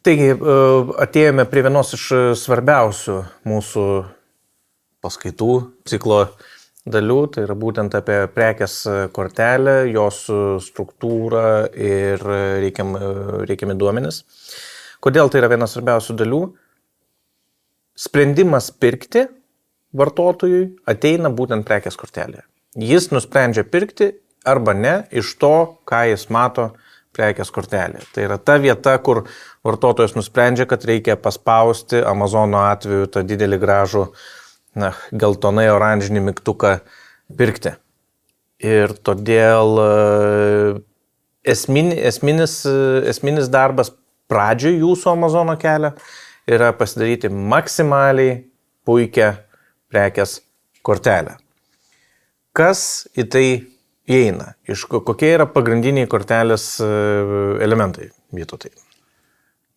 Taigi, atėjome prie vienos iš svarbiausių mūsų paskaitų ciklo dalių, tai yra būtent apie prekės kortelę, jos struktūrą ir reikiami duomenis. Kodėl tai yra vienas svarbiausių dalių? Sprendimas pirkti vartotojui ateina būtent prekės kortelėje. Jis nusprendžia pirkti arba ne iš to, ką jis mato prekės kortelė. Tai yra ta vieta, kur vartotojas nusprendžia, kad reikia paspausti Amazono atveju tą didelį gražų geltonai oranžinį mygtuką pirkti. Ir todėl esminis darbas pradžioj jūsų Amazono kelio yra pasidaryti maksimaliai puikią prekės kortelę. Kas į tai įeina? Kokie yra pagrindiniai kortelės elementai, Vytautai?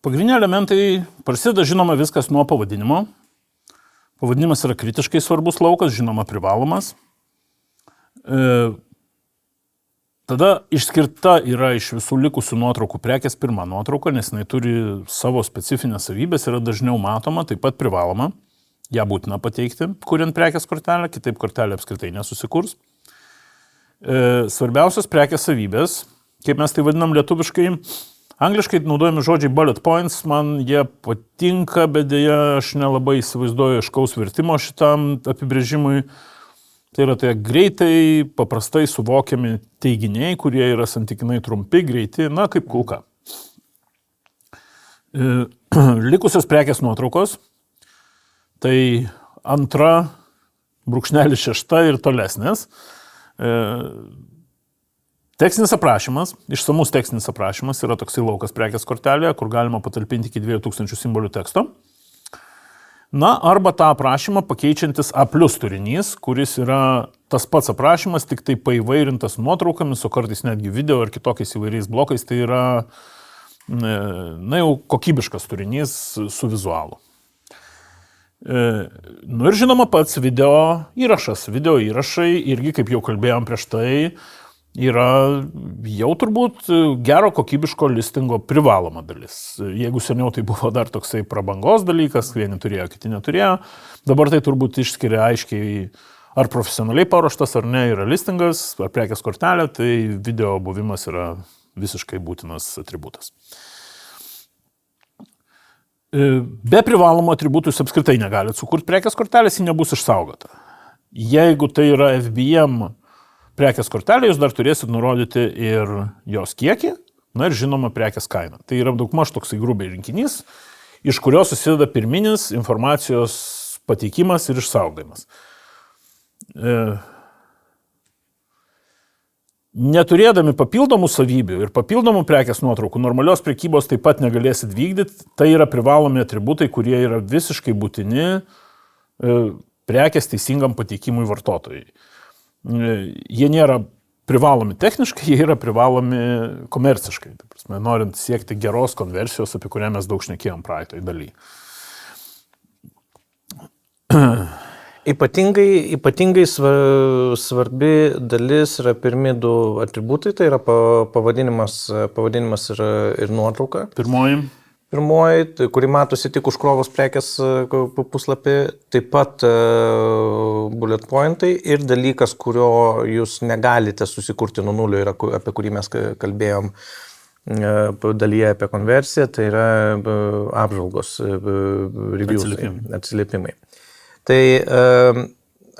Pagrindiniai elementai prasideda, žinoma, viskas nuo pavadinimo. Pavadinimas yra kritiškai svarbus laukas, žinoma, privalomas. Tada išskirta yra iš visų likusių nuotraukų prekės pirma nuotrauka, nes jinai turi savo specifinės savybės, yra dažniau matoma, taip pat privaloma. Ja būtina pateikti, kuriant prekės kortelę, kitaip kortelė apskritai nesusikurs. Svarbiausios prekės savybės, kaip mes tai vadinam lietuviškai, angliškai naudojami žodžiai bullet points, man jie patinka, bet dėja aš nelabai įsivaizduoju aiškaus vertimo šitam apibrėžimui. Tai yra greitai, paprastai suvokiami teiginiai, kurie yra santykinai trumpi, greiti, kaip kulka. Likusios prekės nuotraukos, tai 2, brūkšnelis 6 ir tolesnės. Tekstinis aprašymas, išsamus tekstinis aprašymas yra toksai laukas prekės kortelėje, kur galima patalpinti iki 2000 simbolių teksto. Arba tą aprašymą pakeičiantis A+ turinys, kuris yra tas pats aprašymas, tik tai paįvairintas nuotraukomis, o kartais netgi video ar kitokiais įvairiais blokais, tai yra jau kokybiškas turinys su vizualu. Ir žinoma pats video įrašas. Video įrašai irgi, kaip jau kalbėjom prieš tai, yra jau turbūt gero kokybiško listingo privaloma dalis. Jeigu seniau tai buvo dar toksai prabangos dalykas, vieni turėjo, kiti neturėjo, dabar tai turbūt išskiria aiškiai, ar profesionaliai paruoštas ar ne yra listingas, ar prekės kortelė, tai video buvimas yra visiškai būtinas atributas. Be privalomų atributų jūs apskritai negalite sukurti prekės kortelės, ji nebus išsaugota. Jeigu tai yra FBM prekės kortelė, jūs dar turėsit nurodyti ir jos kiekį, ir žinoma prekės kainą. Tai yra daugmaž toksai grubiai rinkinys, iš kurio susideda pirminis informacijos pateikimas ir išsaugojimas. Neturėdami papildomų savybių ir papildomų prekės nuotraukų, normalios prekybos taip pat negalėsit vykdyti. Tai yra privalomi atributai, kurie yra visiškai būtini prekės teisingam pateikimui vartotojai. Jie nėra privalomi techniškai, jie yra privalomi komerciškai. Norint siekti geros konversijos, apie kurią mes daug šnekėjom praeitoj daly. Ypatingai svarbi dalis yra pirmi 2 atributai, tai yra pavadinimas ir nuotrauka. Pirmoji, kuri matosi tik užkrovos prekės puslapį, taip pat bullet pointai ir dalykas, kurio jūs negalite susikurti nuo nulio, apie kurį mes kalbėjom dalyje apie konversiją, tai yra apžvalgos, atsiliepimai. Tai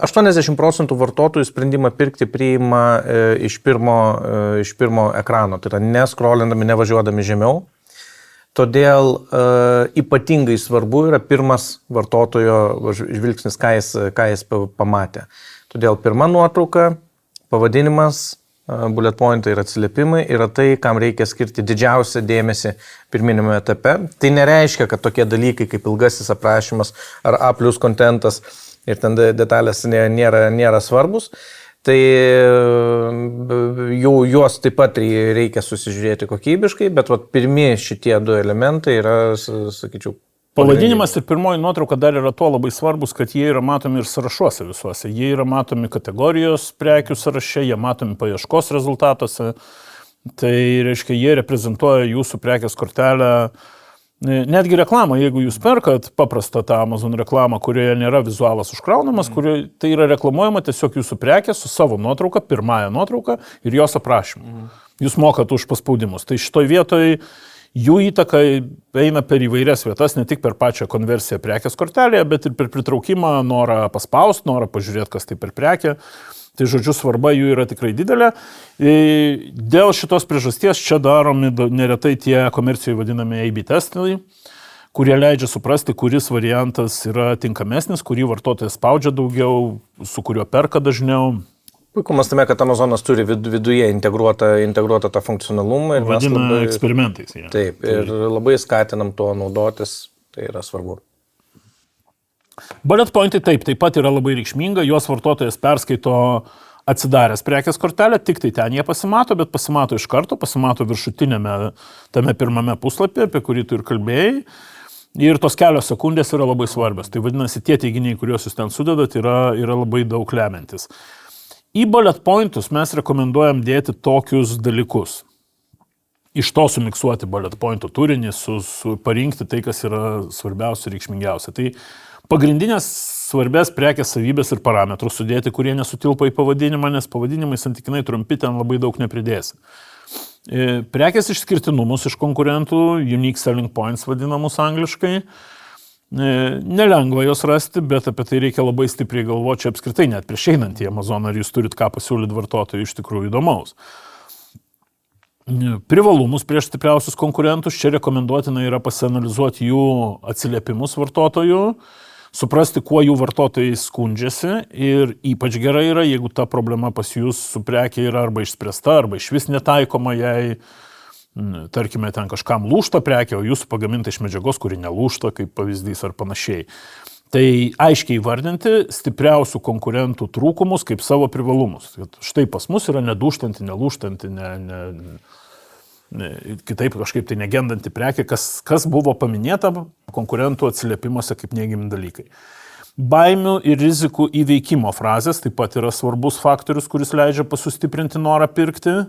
80% vartotojų sprendimą pirkti priima iš pirmo ekrano, tai yra neskrolindami, nevažiuodami žemiau. Todėl ypatingai svarbu yra pirmas vartotojo žvilgsnis, ką jis pamatė. Todėl pirma nuotrauka, pavadinimas, bullet pointai ir atsiliepimai yra tai, kam reikia skirti didžiausią dėmesį pirminėme etape. Tai nereiškia, kad tokie dalykai kaip ilgasis aprašymas ar A+ kontentas ir ten detalės nėra svarbus. Tai juos taip pat reikia susižiūrėti kokybiškai, bet pirmi šitie 2 elementai yra, sakyčiau, pavadinimas ir pirmoji nuotrauka dar yra tuo labai svarbus, kad jie yra matomi ir sąrašuose visuose. Jie yra matomi kategorijos prekių sąraše, jie matomi paieškos rezultatuose. Tai reiškia, jie reprezentuoja jūsų prekės kortelę Netgi reklamą, jeigu jūs perkat paprastą tą Amazon reklamą, kurioje nėra vizualas užkraunamas, kurioje tai yra reklamuojama tiesiog jūsų prekė su savo nuotrauka, pirmąją nuotrauką ir jos aprašymu. Jūs mokat už paspaudimus. Tai šitoj vietoj jų įtaka eina per įvairias vietas, ne tik per pačią konversiją prekės kortelėje, bet ir per pritraukimą, norą paspausti, norą pažiūrėti, kas tai per prekę. Tai žodžiu, svarba jų yra tikrai didelė. Dėl šitos priežasties čia daromi neretai tie komercijoje vadinami A/B testai, kurie leidžia suprasti, kuris variantas yra tinkamesnis, kurį vartotojas spaudžia daugiau, su kuriuo perka dažniau. Puikumas tame, kad Amazonas turi viduje integruotą tą funkcionalumą. Ir vadina eksperimentais. Ja. Taip, ir labai skatinam tuo naudotis, tai yra svarbu. Bullet pointai taip pat yra labai reikšminga, juos vartotojas perskaito atsidaręs prekės kortelę, tik tai ten jie pasimato, bet pasimato iš karto, pasimato viršutinėme tame pirmame puslapyje, apie kurį tu ir kalbėjai. Ir tos kelios sekundės yra labai svarbios. Tai vadinasi, tie teiginiai, kuriuos jūs ten sudedat, yra labai daug lemiantis. Į bullet pointus mes rekomenduojam dėti tokius dalykus. Iš to sumiksuoti bullet pointų turinį, parinkti tai, kas yra svarbiausia ir reikšmingiausia. Tai pagrindinės svarbės prekės savybės ir parametrus sudėti, kurie nesutilpa į pavadinimą, nes pavadinimai santykinai trumpi, ten labai daug nepridėsi. Prekės išskirtinumus iš konkurentų, unique selling points vadinamus angliškai. Nelengva jos rasti, bet apie tai reikia labai stipriai galvoti, čia apskritai net prieš einant į Amazoną, ar jūs turit ką pasiūlyti vartotojui iš tikrųjų įdomaus. Privalumus prieš stipriausius konkurentus, čia rekomenduotina yra pasianalizuoti jų atsiliepimus vartotojų, suprasti, kuo jų vartotojai skundžiasi ir ypač gerai yra, jeigu ta problema pas jūs su prekė yra arba išspręsta, arba iš vis netaikoma jai. Tarkime, ten kažkam lūžta prekė, o jūsų pagaminta iš medžiagos, kuri nelūžta, kaip pavyzdys ar panašiai. Tai aiškiai įvardinti stipriausių konkurentų trūkumus kaip savo privalumus. Štai pas mus yra nedūžtanti, nelūžtanti, kitaip kažkaip tai negendanti prekė, kas buvo paminėta konkurentų atsiliepimuose kaip neigiami dalykai. Baimių ir rizikų įveikimo frazės taip pat yra svarbus faktorius, kuris leidžia pasustiprinti norą pirkti.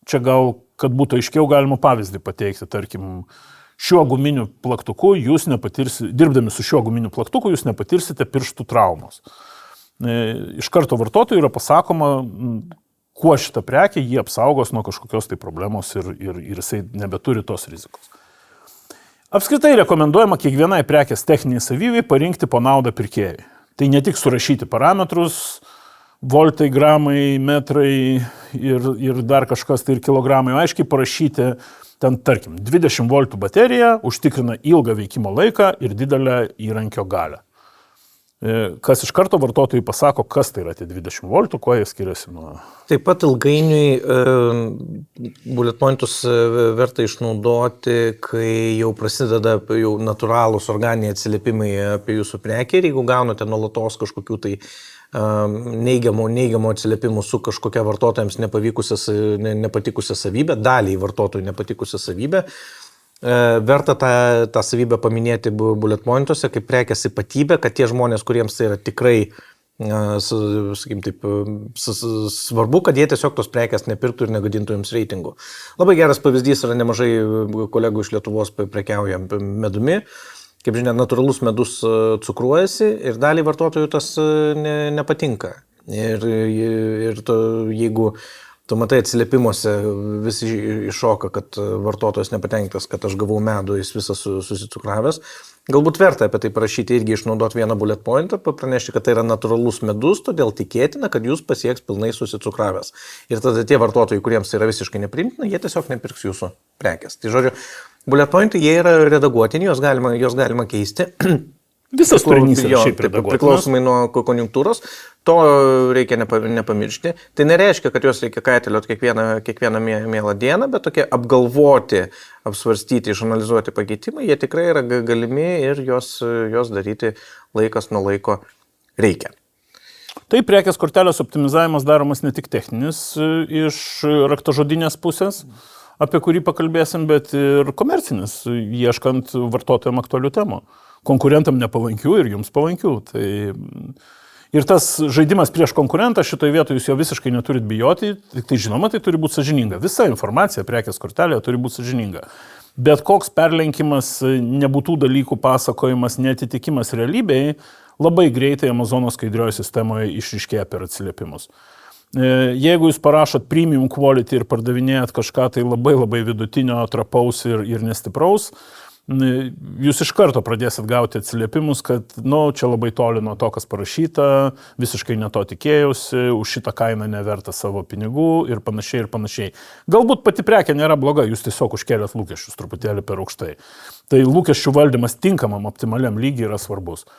Čia gal, kad būtų aiškiau, galima pavyzdį pateikti. Tarkim, šiuo guminiu plaktuku jūs nepatirsite, dirbdami su šiuo guminiu plaktuku, jūs nepatirsite pirštų traumos. Iš karto vartotojui yra pasakoma, kuo šitą prekę jį apsaugos nuo kažkokios tai problemos ir jisai nebeturi tos rizikos. Apskritai rekomenduojama kiekvienai prekės techniniai savybei parinkti po naudą pirkėjui. Tai ne tik surašyti parametrus, voltai, gramai, metrai ir dar kažkas, tai ir kilogramai, aiškiai parašyti ten, tarkim, 20 voltų baterija užtikrina ilgą veikimo laiką ir didelę įrankio galią. Kas iš karto vartotojai pasako, kas tai yra tie 20 voltų, kuo jie skiriasi nuo... Taip pat ilgainiui bullet pointus verta išnaudoti, kai jau prasideda jau natūralūs organiniai atsiliepimai apie jūsų prekį ir jeigu gaunate nuolatos kažkokių tai neigiamų atsiliepimų su kažkokia vartotojams nepatikusia savybė, daliai vartotojų nepatikusia savybė, verta tą savybę paminėti bullet pointuose kaip prekės ypatybė, kad tie žmonės, kuriems tai yra tikrai sakykim taip, svarbu, kad jie tiesiog tos prekės nepirktų ir negadintų jums reitingų. Labai geras pavyzdys yra, nemažai kolegų iš Lietuvos prekiauja medumi. Kaip žinia, natūralus medus cukruojasi ir daliai vartotojų tas nepatinka. Ir jeigu tu matai atsiliepimuose visi iššoka, kad vartotojas nepatenkintas, kad aš gavau medų, jis visas susicukravęs, galbūt verta apie tai parašyti irgi išnaudoti vieną bullet pointą, pranešti, kad tai yra natūralus medus, todėl tikėtina, kad jūs pasieks pilnai susicukravęs. Ir tada tie vartotojai, kuriems tai yra visiškai nepriimtina, jie tiesiog nepirks jūsų prekės. Tai žodžiu, bullet pointai, jie yra redaguotini, juos galima keisti. Visas turinys yra šiaip redaguotinas. Priklausomai nuo konjunktūros, to reikia nepamiršti. Tai nereiškia, kad juos reikia kaitalioti kiekvieną mielą dieną, bet tokie apgalvoti, apsvarstyti, išanalizuoti pakeitimai, jie tikrai yra galimi ir jos daryti laikas nuo laiko reikia. Tai prekės kortelės optimizavimas daromas ne tik techninis iš raktažodinės pusės, apie kurį pakalbėsim, bet ir komercinis, ieškant vartotojams aktualių temų. Konkurentam nepalankių ir jums palankių. Ir tas žaidimas prieš konkurentą, šitoje vietoje jūs jo visiškai neturit bijoti, tai žinoma, tai turi būti sąžininga. Visa informacija prekės kortelėje turi būti sąžininga. bet koks perlenkimas, nebūtų dalykų pasakojimas, netitikimas realybėje, labai greitai Amazono skaidrioje sistemoje išryškėja per atsiliepimus. Jeigu jūs parašot premium quality ir pardavinėjat kažką tai labai labai vidutinio, trapaus ir nestipraus, jūs iš karto pradėsit gauti atsiliepimus, kad čia labai toli nuo to, kas parašyta, visiškai ne to tikėjausi, už šitą kainą neverta savo pinigų ir panašiai ir panašiai. Galbūt pati prekė nėra bloga, jūs tiesiog užkėlėt lūkesčius truputėlį per aukštai. Tai lūkesčių valdymas tinkamam optimaliam lygiai yra svarbus.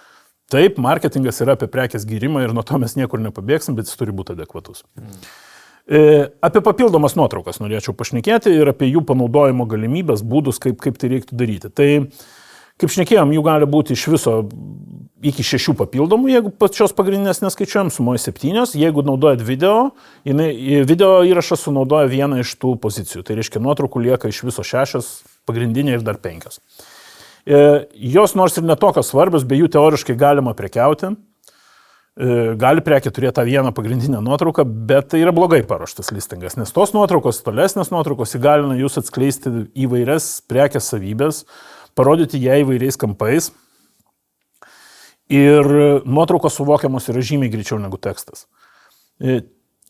Taip, marketingas yra apie prekės gyrimą ir nuo to mes niekur nepabėgsim, bet jis turi būti adekvatus. Apie papildomas nuotraukas norėčiau pašnekėti ir apie jų panaudojimo galimybės, būdus, kaip tai reiktų daryti. Tai, kaip šnekėjom, jų gali būti iš viso iki 6 papildomų, jeigu pačios pagrindinės neskaičiuojam, sumoje 7. Jeigu naudojat video, video įrašas sunaudoja vieną iš tų pozicijų. Tai reiškia, nuotraukų lieka iš viso 6, pagrindinė ir dar 5. Jos nors ir netokios svarbios, be jų teoriškai galima prekiauti. Gali prekė turėti tą vieną pagrindinę nuotrauką, bet tai yra blogai paruoštas listingas, nes tos nuotraukos, tolesnės nuotraukos įgalina jūs atskleisti įvairias prekės savybės, parodyti ją įvairiais kampais ir nuotraukos suvokiamos yra žymiai greičiau negu tekstas.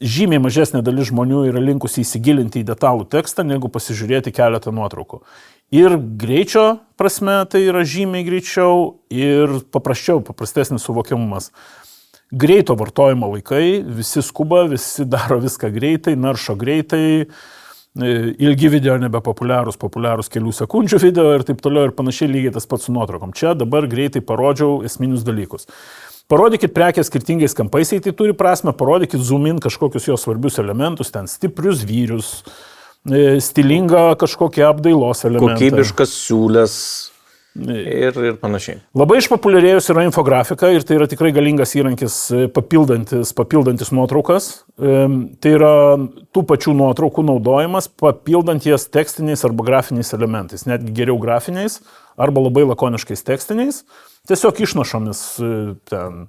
Žymiai mažesnė dalis žmonių yra linkusi įsigilinti į detalų tekstą, negu pasižiūrėti keletą nuotraukų. Ir greičio prasme tai yra žymiai greičiau ir paprastesnis suvokiamumas. Greito vartojimo laikai, visi skuba, visi daro viską greitai, naršo greitai, ilgi video populiarūs kelių sekundžių video ir taip toliau ir panašiai lygiai tas pats su nuotraukom. Čia dabar greitai parodžiau esminius dalykus. Parodykit prekę skirtingais kampais, jei tai turi prasme, parodykit zoom in kažkokius jos svarbius elementus, ten stiprius vyrius, stilingą kažkokią apdailos elementą. Kokybiškas siūlės. Ir panašiai. Labai išpopuliarėjus yra infografika ir tai yra tikrai galingas įrankis papildantis nuotraukas. Tai yra tų pačių nuotraukų naudojimas, papildant jas tekstiniais arba grafiniais elementais, netgi geriau grafiniais arba labai lakoniškais tekstiniais, tiesiog išnašomis ten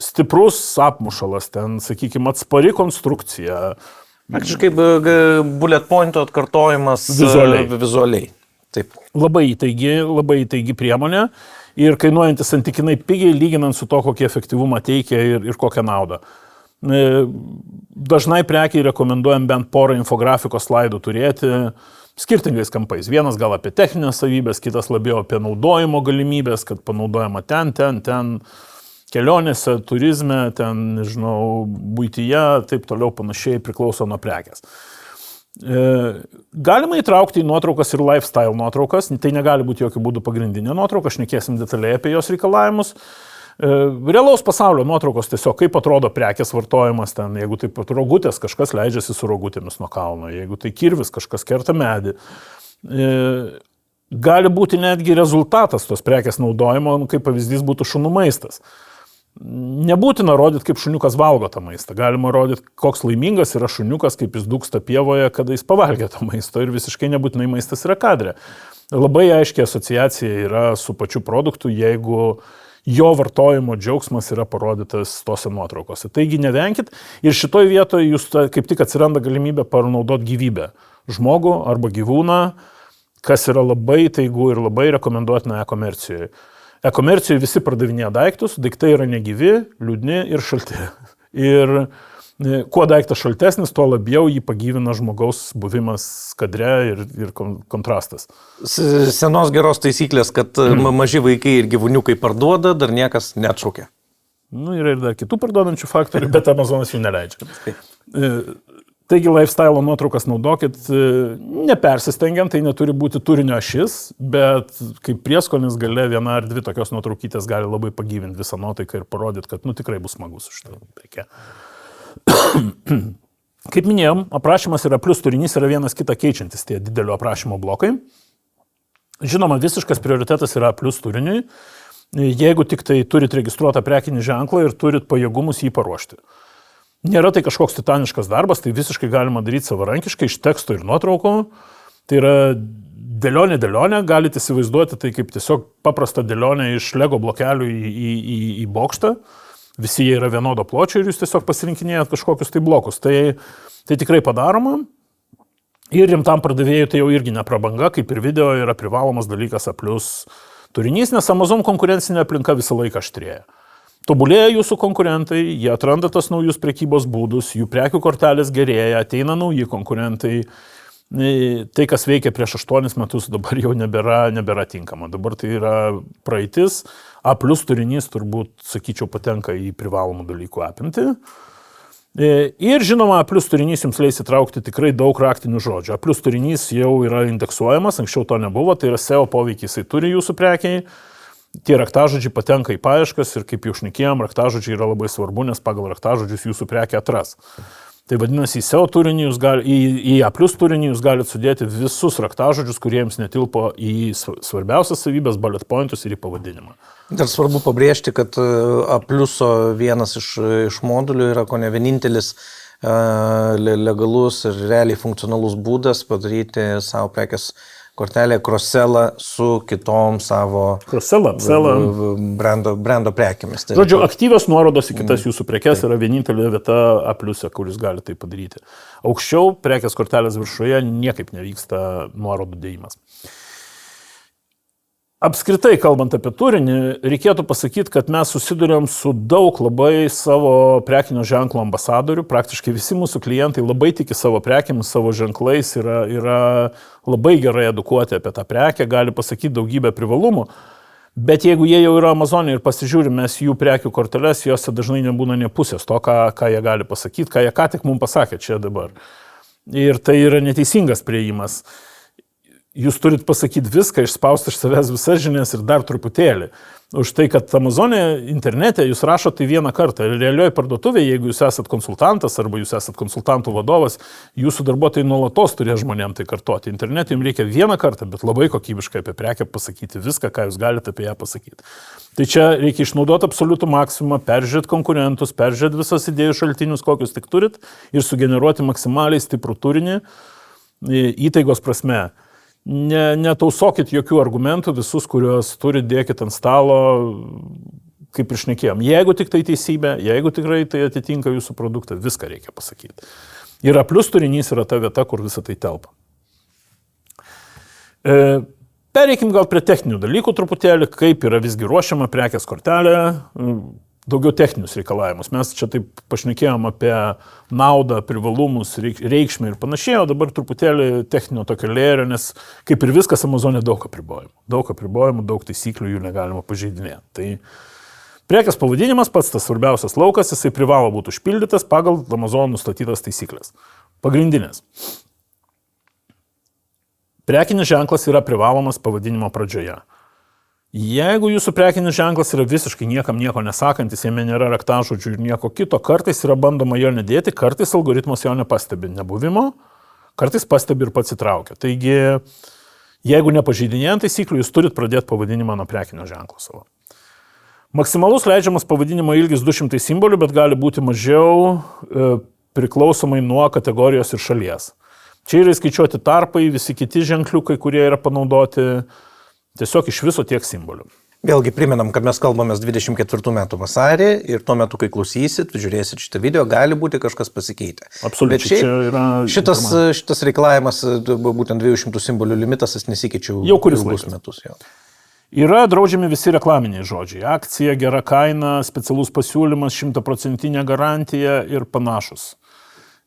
stiprus apmušalas, ten, sakykime, atspari konstrukcija. Faktiškai bullet pointo atkartojimas vizualiai. Taip. Labai įtaigi priemonė ir kainuojantis santykinai pigiai lyginant su to, kokį efektyvumą teikia ir kokią naudą. Dažnai prekiai rekomenduojam bent porą infografikos slaidų turėti skirtingais kampais. Vienas gal apie techninės savybės, kitas labiau apie naudojimo galimybės, kad panaudojama ten, kelionėse, turizme, ten, nežinau, buityje, taip toliau panašiai priklauso nuo prekės. Galima įtraukti į nuotraukas ir lifestyle nuotraukas, tai negali būti jokių būdų pagrindinė nuotrauka, šnekėsim detaliai apie jos reikalavimus. Realaus pasaulio nuotraukos tiesiog kaip atrodo prekės vartojimas ten, jeigu tai rogutės, kažkas leidžiasi su rogutėmis nuo kalno, jeigu tai kirvis, kažkas kerta medį. Gali būti netgi rezultatas tos prekės naudojimo, kaip pavyzdys būtų šunų maistas. Nebūtina rodyti, kaip šuniukas valgo tą maistą. Galima rodyti, koks laimingas yra šuniukas, kaip jis dūksta pievoje, kada jis pavalgė tą maistą ir visiškai nebūtinai maistas yra kadre. Labai aiškiai asociacija yra su pačiu produktu, jeigu jo vartojimo džiaugsmas yra parodytas tose nuotraukose. Taigi nevenkit ir šitoj vietoje jūs kaip tik atsiranda galimybė panaudoti gyvybę. Žmogų arba gyvūną, kas yra labai įtaigu ir labai rekomenduotina e-komercijoje. E-komercijoje visi pardavinėja daiktus, daiktai yra negyvi, liūdni ir šalti. Ir kuo daiktas šaltesnis, tuo labiau jį pagyvina žmogaus buvimas kadre ir kontrastas. Senos geros taisyklės, kad maži vaikai ir gyvūniukai parduoda, dar niekas neatšaukia. Yra ir dar kitų parduodančių faktorių, bet Amazonas jų neleidžia. Taigi lifestyle nuotraukas naudokit, nepersistengiant, tai neturi būti turinio ašis, bet kaip prieskonis gale viena ar dvi tokios nuotraukytės gali labai pagyvinti visą nuotaiką ir parodyti, kad tikrai bus smagus už tai. Kaip minėjom, aprašymas yra plius turinys yra vienas kitą keičiantis tie didelio aprašymo blokai. Žinoma, visiškas prioritetas yra plius turiniui, jeigu tik tai turit registruotą prekinį ženklą ir turit pajėgumus jį paruošti. Nėra tai kažkoks titaniškas darbas, tai visiškai galima daryti savarankiškai iš teksto ir nuotraukų. Tai yra dėlionė, galite įsivaizduoti tai kaip tiesiog paprastą dėlionę iš Lego blokelių į bokštą. Visi jie yra vienodo pločio ir jūs tiesiog pasirinkinėjat kažkokius tai blokus. Tai tikrai padaroma. Ir rimtam pardavėjui tai jau irgi neprabanga, kaip ir video yra privalomas dalykas A+ turinys, nes Amazon konkurencinė aplinka visą laiką aštrėja. Tobulėja jūsų konkurentai, jie atranda tas naujus prekybos būdus, jų prekių kortelės gerėja, ateina nauji konkurentai. Tai, kas veikia prieš 8 metus, dabar jau nebėra tinkama. Dabar tai yra praeitis. A+ turinys turbūt, sakyčiau, patenka į privalomų dalykų apimtį. Ir žinoma, A+ turinys jums leis įtraukti tikrai daug raktinių žodžių. A+ turinys jau yra indeksuojamas, anksčiau to nebuvo, tai yra SEO poveikį jisai turi jūsų prekiai. Tie raktažodžiai patenka į paieškas ir kaip jau šnekėjom, raktažodžiai yra labai svarbu, nes pagal raktažodžius jūsų prekia atras. Tai vadinasi, į SEO turinį į A+ turinį jūs galite sudėti visus raktažodžius, kurie jums netilpo į svarbiausias savybės, bullet pointus ir į pavadinimą. Dar svarbu pabrėžti, kad A+ vienas iš modulių yra ko ne vienintelis legalus ir realiai funkcionalus būdas padaryti savo prekės kortelę cross-sellą su kitom savo brando prekėmis. Žodžiu, aktyvios nuorodos į kitas jūsų prekes yra vienintelė vieta A+, kuris gali tai padaryti. Aukščiau prekės kortelės viršuje niekaip nevyksta nuorodų dėjimas. Apskritai, kalbant apie turinį, reikėtų pasakyti, kad mes susidurėm su daug labai savo prekinio ženklo ambasadorių. Praktiškai visi mūsų klientai labai tiki savo prekėmis, savo ženklais, yra labai gerai edukuoti apie tą prekę, gali pasakyti daugybę privalumų. Bet jeigu jie jau yra Amazonė ir pasižiūrime jų prekių korteles, jose dažnai nebūna nė pusės to, ką jie gali pasakyti, ką jie ką tik mums pasakė čia dabar. Ir tai yra neteisingas priėjimas. Jūs turit pasakyti viską, išspausti iš savęs visas žinias ir dar truputėlį. Už tai, kad Amazonė internete jūs rašote tai vieną kartą. Realioje parduotuvėje, jeigu jūs esat konsultantas arba jūs esat konsultantų vadovas, jūsų darbuotojai nuolatos turės žmonėms tai kartoti. Internete jums reikia vieną kartą, bet labai kokybiškai apie prekę pasakyti viską, ką jūs galite apie ją pasakyti. Tai čia reikia išnaudoti absoliutų maksimumą, peržiūrėti konkurentus, peržiūrėti visas idėjų šaltinius, kokius tik turit ir sugeneruoti maksimaliai stiprų turinį įtaigos prasme. Netausokit jokių argumentų, visus, kuriuos turit, dėkit ant stalo, kaip ir šnekėjom. Jeigu tik tai teisybė, jeigu tikrai tai atitinka jūsų produktą, viską reikia pasakyti. Ir A+ turinys yra ta vieta, kur visą tai telpa. Pereikim gal prie techninių dalykų truputėlį, kaip yra visgi ruošiama prekės kortelė, daugiau techninius reikalavimus. Mes čia taip pašnekėjom apie naudą, privalumus, reikšmę ir panašiai, o dabar truputėlį techninio tokio lėrio, nes kaip ir viskas Amazonė daug apribojimų. Daug apribojimų, daug taisyklių, jų negalima pažeidinėti. Tai prekės pavadinimas, pats tas svarbiausias laukas, jisai privalo būti užpildytas pagal Amazon nustatytas taisyklės. Pagrindinės. Prekinis ženklas yra privalomas pavadinimo pradžioje. Jeigu jūsų prekinis ženklas yra visiškai niekam nieko nesakantis, jame nėra raktažodžių ir nieko kito, kartais yra bandoma jo nedėti, kartais algoritmas jo nepastebi nebuvimo, kartais pastebi ir pats įtraukia. Taigi, jeigu nepažeidinėjant taisyklių, jūs turit pradėti pavadinimą nuo prekinio ženklo savo. Maksimalus leidžiamas pavadinimo ilgis 200 simbolių, bet gali būti mažiau priklausomai nuo kategorijos ir šalies. Čia yra įskaičiuoti tarpai, visi kiti ženkliukai, kurie yra panaudoti. Tiesiog iš viso tiek simbolių. Vėlgi priminam, kad mes kalbamės 24 metų vasarį ir tuo metu, kai klausysit, žiūrėsit šitą video, gali būti kažkas pasikeitę. Absoliučiai. Šitas reikalavimas, būtent 200 simbolių limitas, jis nesikeičia jau kuris metus. Jau. Yra draudžiami visi reklaminiai žodžiai. Akcija, gera kaina, specialus pasiūlymas, 100% garantija ir panašus.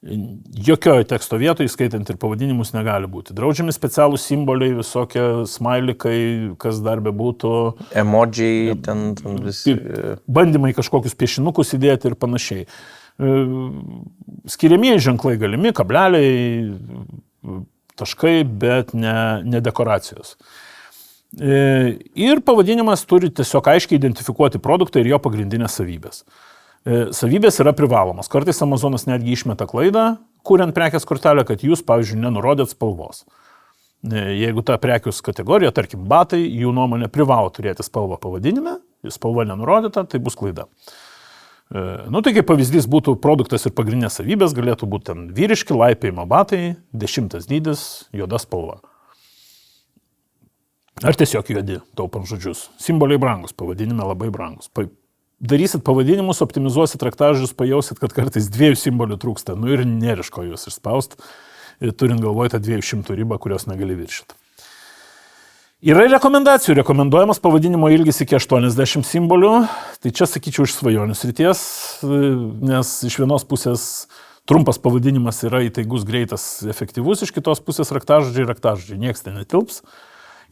Jokioje teksto vietoje, skaitant ir pavadinimus, negali būti. Draudžiami specialūs simboliai, visokie smailikai, kas dar bebūtų. Emodžiai, ten visi. Bandymai kažkokius piešinukus įdėti ir panašiai. Skiriamieji ženklai galimi, kableliai, taškai, bet ne dekoracijos. Ir pavadinimas turi tiesiog aiškiai identifikuoti produktą ir jo pagrindinės savybės. Savybės yra privalomos. Kartais Amazonas netgi išmeta klaidą, kuriant prekės kortelę, kad jūs, pavyzdžiui, nenurodėt spalvos. Jeigu ta prekius kategorija, tarkim, batai, jų nuomonė privalo turėti spalvą pavadinime, spalva nenurodyta, tai bus klaida. Tai kaip pavyzdys būtų produktas ir pagrindinės savybės, galėtų būti ten vyriški, laipėjimo batai, 10 dydis, juoda spalva. Ar tiesiog juodi, taupant žodžius. Simboliai brangus, pavadinime labai brangus. Darysit pavadinimus, optimizuosit raktažodžius, pajausit, kad kartais 2 simbolių trūksta, ir nėriško juos išspaust. turint galvoje tą 200 ribą, kurios negali viršyti. Yra rekomendacijų. Rekomenduojamas pavadinimo ilgis iki 80 simbolių. Tai čia, sakyčiau, iš svajonių srities, nes iš vienos pusės trumpas pavadinimas yra įtaigus, greitas, efektyvus, iš kitos pusės raktažodžiai, nieks ten netilps.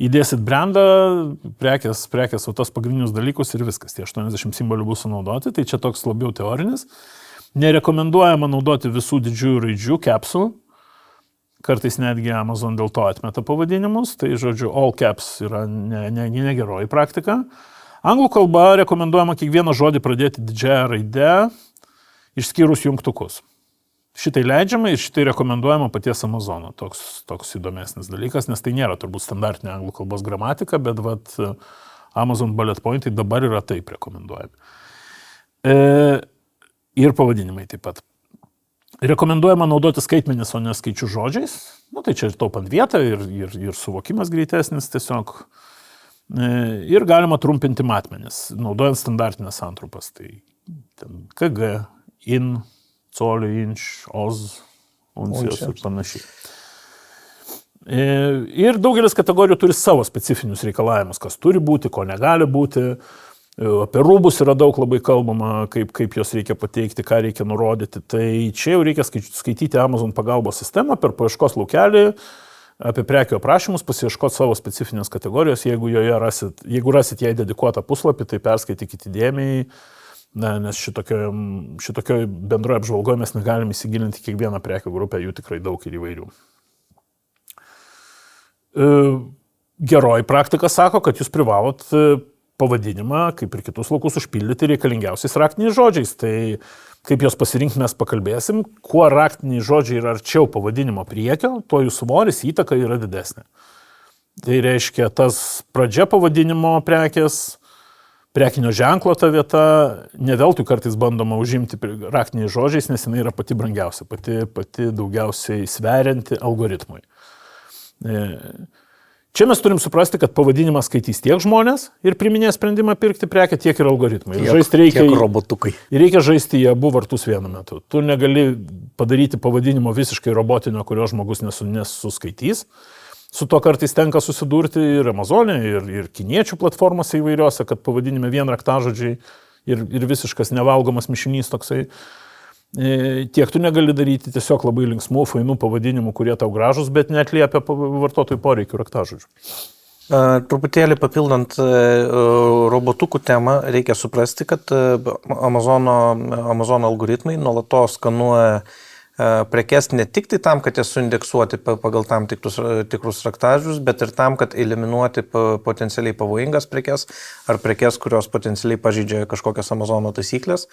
Įdėsit brandą, prekės, o tos pagrindinius dalykus ir viskas. Tie 80 simbolių bus sunaudoti, tai čia toks labiau teorinis. Nerekomenduojama naudoti visų didžiųjų raidžių, capsule. Kartais netgi Amazon dėl to atmeta pavadinimus, tai žodžiu, all caps yra negeroji praktika. Anglų kalba rekomenduojama kiekvieną žodį pradėti didžiąją raidę, išskyrus jungtukus. Šitai leidžiama ir šitai rekomenduojama paties Amazono, toks įdomesnis dalykas, nes tai nėra turbūt standartinė anglų kalbos gramatika, bet Amazon bullet pointai dabar yra taip rekomenduojami. Ir pavadinimai taip pat. Rekomenduojama naudoti skaitmenis, o ne skaičių žodžiais. Tai čia ir taupant vietą, ir suvokimas greitesnis tiesiog. Ir galima trumpinti matmenis, naudojant standartinės santrupas. Tai ten kg, in, colių, inč, oz, uncijos ir panašiai. Ir daugelis kategorijų turi savo specifinius reikalavimus, kas turi būti, ko negali būti. Apie rūbus yra daug labai kalbama, kaip jos reikia pateikti, ką reikia nurodyti. Tai čia jau reikia skaityti Amazon pagalbos sistemą per paieškos laukelį, apie prekių aprašymus, pasiieškoti savo specifinės kategorijos. Jeigu rasit jai dedikuotą puslapį, tai perskaitykite įdėmiai, nes šitokio bendroje apžvalgoje mes negalim įsigilinti kiekvieną prekių grupę, jų tikrai daug ir įvairių. Geroji praktika sako, kad jūs privalot pavadinimą, kaip ir kitus laukus, užpildyti reikalingiausiais raktiniais žodžiais. Tai kaip jos pasirinkti mes pakalbėsim, kuo raktiniai žodžiai yra arčiau pavadinimo priekio, tuo jų svoris įtaka yra didesnė. Tai reiškia, tas pradžia pavadinimo prekės, prekinio ženklo ta vieta, ne veltui kartais bandoma užimti raktiniais žodžiais, nes jinai yra pati brangiausia, pati daugiausiai sverianti algoritmui. Čia mes turim suprasti, kad pavadinimą skaitys tiek žmonės ir priminės sprendimą pirkti prekę, tiek ir algoritmai. Tiek robotukai. Ir reikia žaisti į abu vartus vienu metu. Tu negali padaryti pavadinimo visiškai robotinio, kurio žmogus nesuskaitys. Su to kartais tenka susidurti ir Amazonė, ir kiniečių platformose įvairiose, kad pavadinime vien raktažodžiai ir visiškas nevalgomas mišinys toksai. Tiek tu negali daryti tiesiog labai linksmų, fainų pavadinimų, kurie tau gražus, bet neatliepia vartotojų poreikių raktažodžių. Truputėlį papildant robotukų temą, reikia suprasti, kad Amazon algoritmai nuolatos skanuoja prekes ne tik tai tam, kad jas suindeksuoti pagal tam tikrus raktažodžius, bet ir tam, kad eliminuoti potencialiai pavojingas prekes ar prekes, kurios potencialiai pažeidžia kažkokias Amazono taisyklės.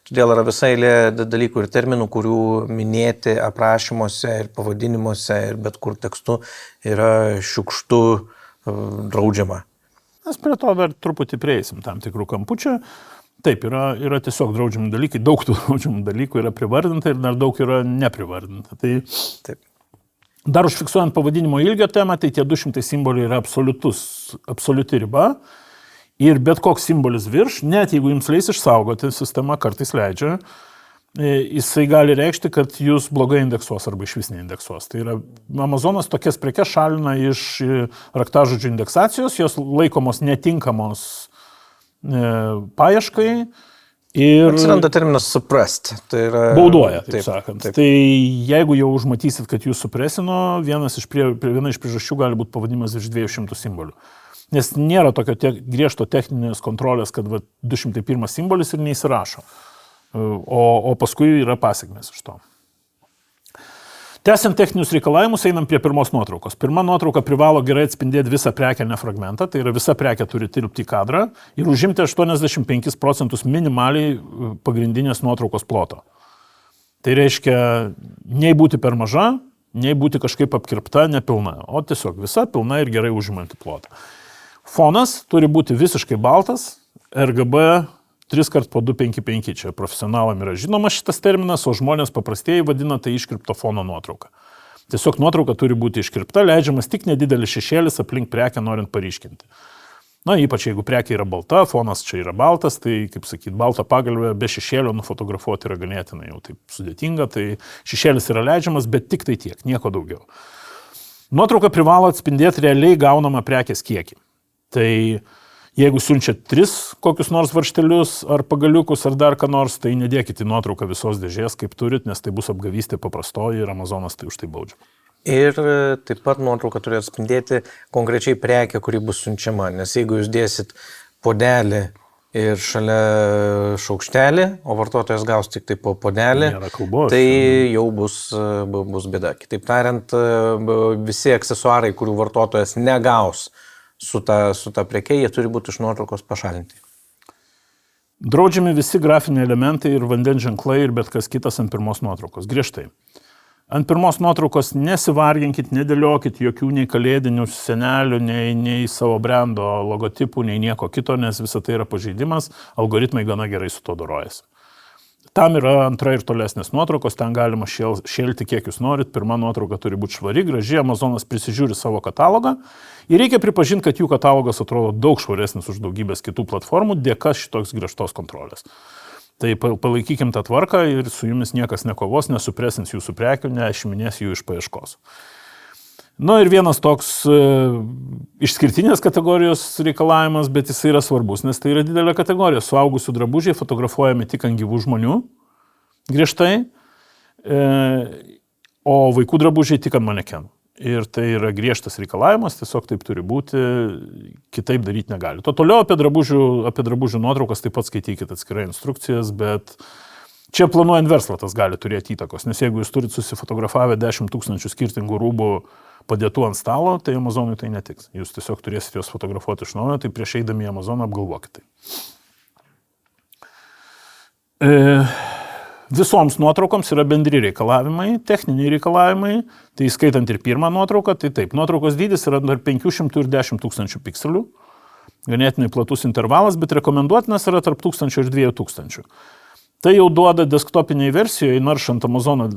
Todėl yra visa eilė dalykų ir terminų, kurių minėti aprašymuose ir pavadinimuose ir bet kur tekstu yra šiukštu draudžiama. Mes prie to dar truputį prieisim tam tikrų kampučių. Taip, yra tiesiog draudžiami dalykai, daug tų draudžiamų dalykų yra privardinta ir dar daug yra neprivardinta. Tai taip. Dar užfiksuojant pavadinimo ilgio temą, tai tie 200 simboliai yra absoliuti riba ir bet koks simbolis virš, net jeigu jums leis išsaugoti, sistema kartais leidžia, jisai gali reikšti, kad jūs blogai indeksuos arba iš vis neindeksuos. Tai yra, Amazonas tokias prekes šalina iš raktažodžių indeksacijos, jos laikomos netinkamos paieškai ir atsiranda terminas suppressed. Tai yra bauduoja, taip sakant. Taip. Tai jeigu jau užmatysit, kad jūs supresino, viena iš priežasčių gali būti pavadinimas virš 200 simbolių. Nes nėra tokio griežto techninės kontrolės, kad 201 simbolis ir neįsirašo. O paskui yra pasekmės iš to. Tęsiant techninius reikalavimus, einam prie pirmos nuotraukos. Pirma nuotrauka privalo gerai atspindėti visą prekinę fragmentą, tai yra visa prekė turi tilpti į kadrą ir užimti 85% minimaliai pagrindinės nuotraukos ploto. Tai reiškia, nei būti per maža, nei būti kažkaip apkirpta, nepilna, o tiesiog visa pilna ir gerai užimanti plotą. Fonas turi būti visiškai baltas, RGB 3x255, čia profesionalam yra žinoma šitas terminas, o žmonės paprastieji vadina tai iškirpto fono nuotrauka. Tiesiog nuotrauka turi būti iškirpta, leidžiamas tik nedidelis šešėlis aplink prekę norint paryškinti. Na, ypač jeigu prekė yra balta, fonas čia yra baltas, tai, kaip sakyt, baltą pagalbę be šešėlio nufotografuoti yra ganėtinai jau taip sudėtinga, tai šešėlis yra leidžiamas, bet tik tai tiek, nieko daugiau. Nuotrauka privalo atspindėti realiai gaunamą prekės kiekį. Tai jeigu siunčiat 3 kokius nors varžtelius ar pagaliukus ar dar ką nors, tai nedėkite į nuotrauką visos dėžės, kaip turit, nes tai bus apgavystė paprastoji ir Amazonas tai už tai baudžia. Ir taip pat nuotrauka turi atspindėti konkrečiai prekę, kuri bus siunčiama, nes jeigu jūs dėsit puodelį ir šalia šaukštelį, o vartotojas gaus tik tai po puodelį, tai jau bus bėda. Kitaip tariant, visi aksesuarai, kurių vartotojas negaus su ta preke, jie turi būti iš nuotraukos pašalinti. Draudžiami visi grafiniai elementai ir vandens ženklai ir bet kas kitas ant pirmos nuotraukos. Griežtai. Ant pirmos nuotraukos nesivarginkit, nedėliokit jokių nei kalėdinių senelių, nei savo brendo logotipų, nei nieko kito, nes visa tai yra pažeidimas, algoritmai gana gerai su to dorojasi. Tam yra antra ir tolesnės nuotraukos, ten galima šėlti kiek jūs norit, pirma nuotrauka turi būti švari, graži, Amazonas prisižiūri savo katalogą ir reikia pripažinti, kad jų katalogas atrodo daug švaresnis už daugybės kitų platformų dėka šitos griežtos kontrolės. Tai palaikykim tą tvarką ir su jumis niekas nekovos, nesupresins jūsų prekių, neišminės jų iš paieškos. Na ir vienas toks išskirtinės kategorijos reikalavimas, bet jis yra svarbus, nes tai yra didelė kategorija. Suaugusių drabužiai fotografuojami tik ant gyvų žmonių, griežtai, o vaikų drabužiai tik ant manekenų. Ir tai yra griežtas reikalavimas, tiesiog taip turi būti, kitaip daryti negali. To toliau apie drabužių nuotraukas taip pat skaitykite atskirai instrukcijas, bet čia planuojant verslą tas gali turėti įtakos, nes jeigu jūs turit susifotografavę 10 000 skirtingų rūbų padėtų ant stalo, tai Amazonui tai netiks. Jūs tiesiog turėsite juos fotografuoti iš naujo, tai prieš eidami į Amazoną apgalvokite. Visoms nuotraukoms yra bendri reikalavimai, techniniai reikalavimai, tai skaitant ir pirmą nuotrauką, tai taip, nuotraukos dydis yra tarp 500 ir 10 000 pikselių, ganėtinai platus intervalas, bet rekomenduotinas yra tarp 1000 ir 2000. Tai jau duoda desktopiniai versijoje, naršant Amazoną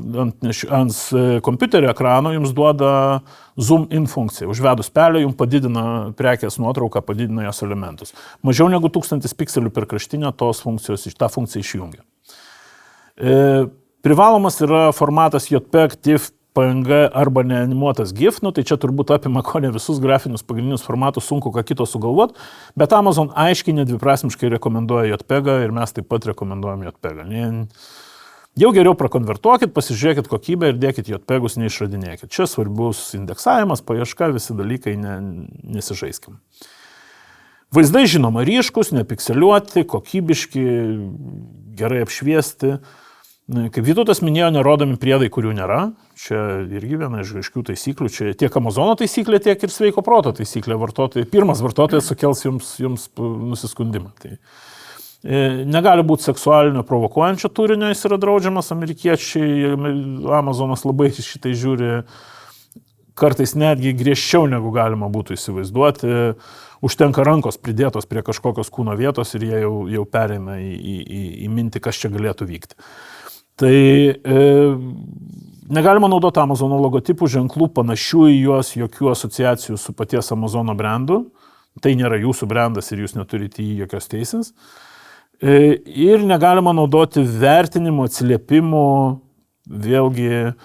ant kompiuterio ekrano, jums duoda zoom in funkciją. Užvedus pelę, jums padidina prekės nuotrauką, padidina jos elementus. Mažiau negu 1000 pikselių per kraštinę tą funkciją išjungia. Privalomas yra formatas JPEG, TIFF, PNG arba neanimuotas GIF, tai čia turbūt apima ko ne visus grafinius pagrindinius formatus, sunku ką kito sugalvot, bet Amazon aiškiai nedviprasmiškai rekomenduoja JPEG ir mes taip pat rekomenduojam JPEG. Jau geriau prakonvertuokit, pasižiūrėkit kokybę ir dėkit JPEGus, neišradinėkit. Čia svarbus indeksavimas, paieška, visi dalykai, nesižaiskim. Vaizdai žinoma ryškus, nepikseliuoti, kokybiški, gerai apšviesti. Kaip Vytautas minėjo, nerodomi priedai, kurių nėra. Čia irgi viena iš aiškių taisyklių. Čia tiek Amazono taisyklė, tiek ir sveiko proto taisyklė. Pirmas vartotojas sukels jums nusiskundimą. Tai negali būti seksualinio provokuojančio turinio, jis yra draudžiamas. Amerikiečiai, Amazonas labai šitai žiūri kartais netgi griežčiau, negu galima būtų įsivaizduoti. Užtenka rankos pridėtos prie kažkokios kūno vietos ir jie jau pereina į mintį, kas čia galėtų vykti. Tai negalima naudoti Amazono logotipų, ženklų, panašių į juos, jokių asociacijų su paties Amazono brandu. Tai nėra jūsų brandas ir jūs neturite į jį jokios teisės. Ir negalima naudoti vertinimo, atsiliepimų, vėlgi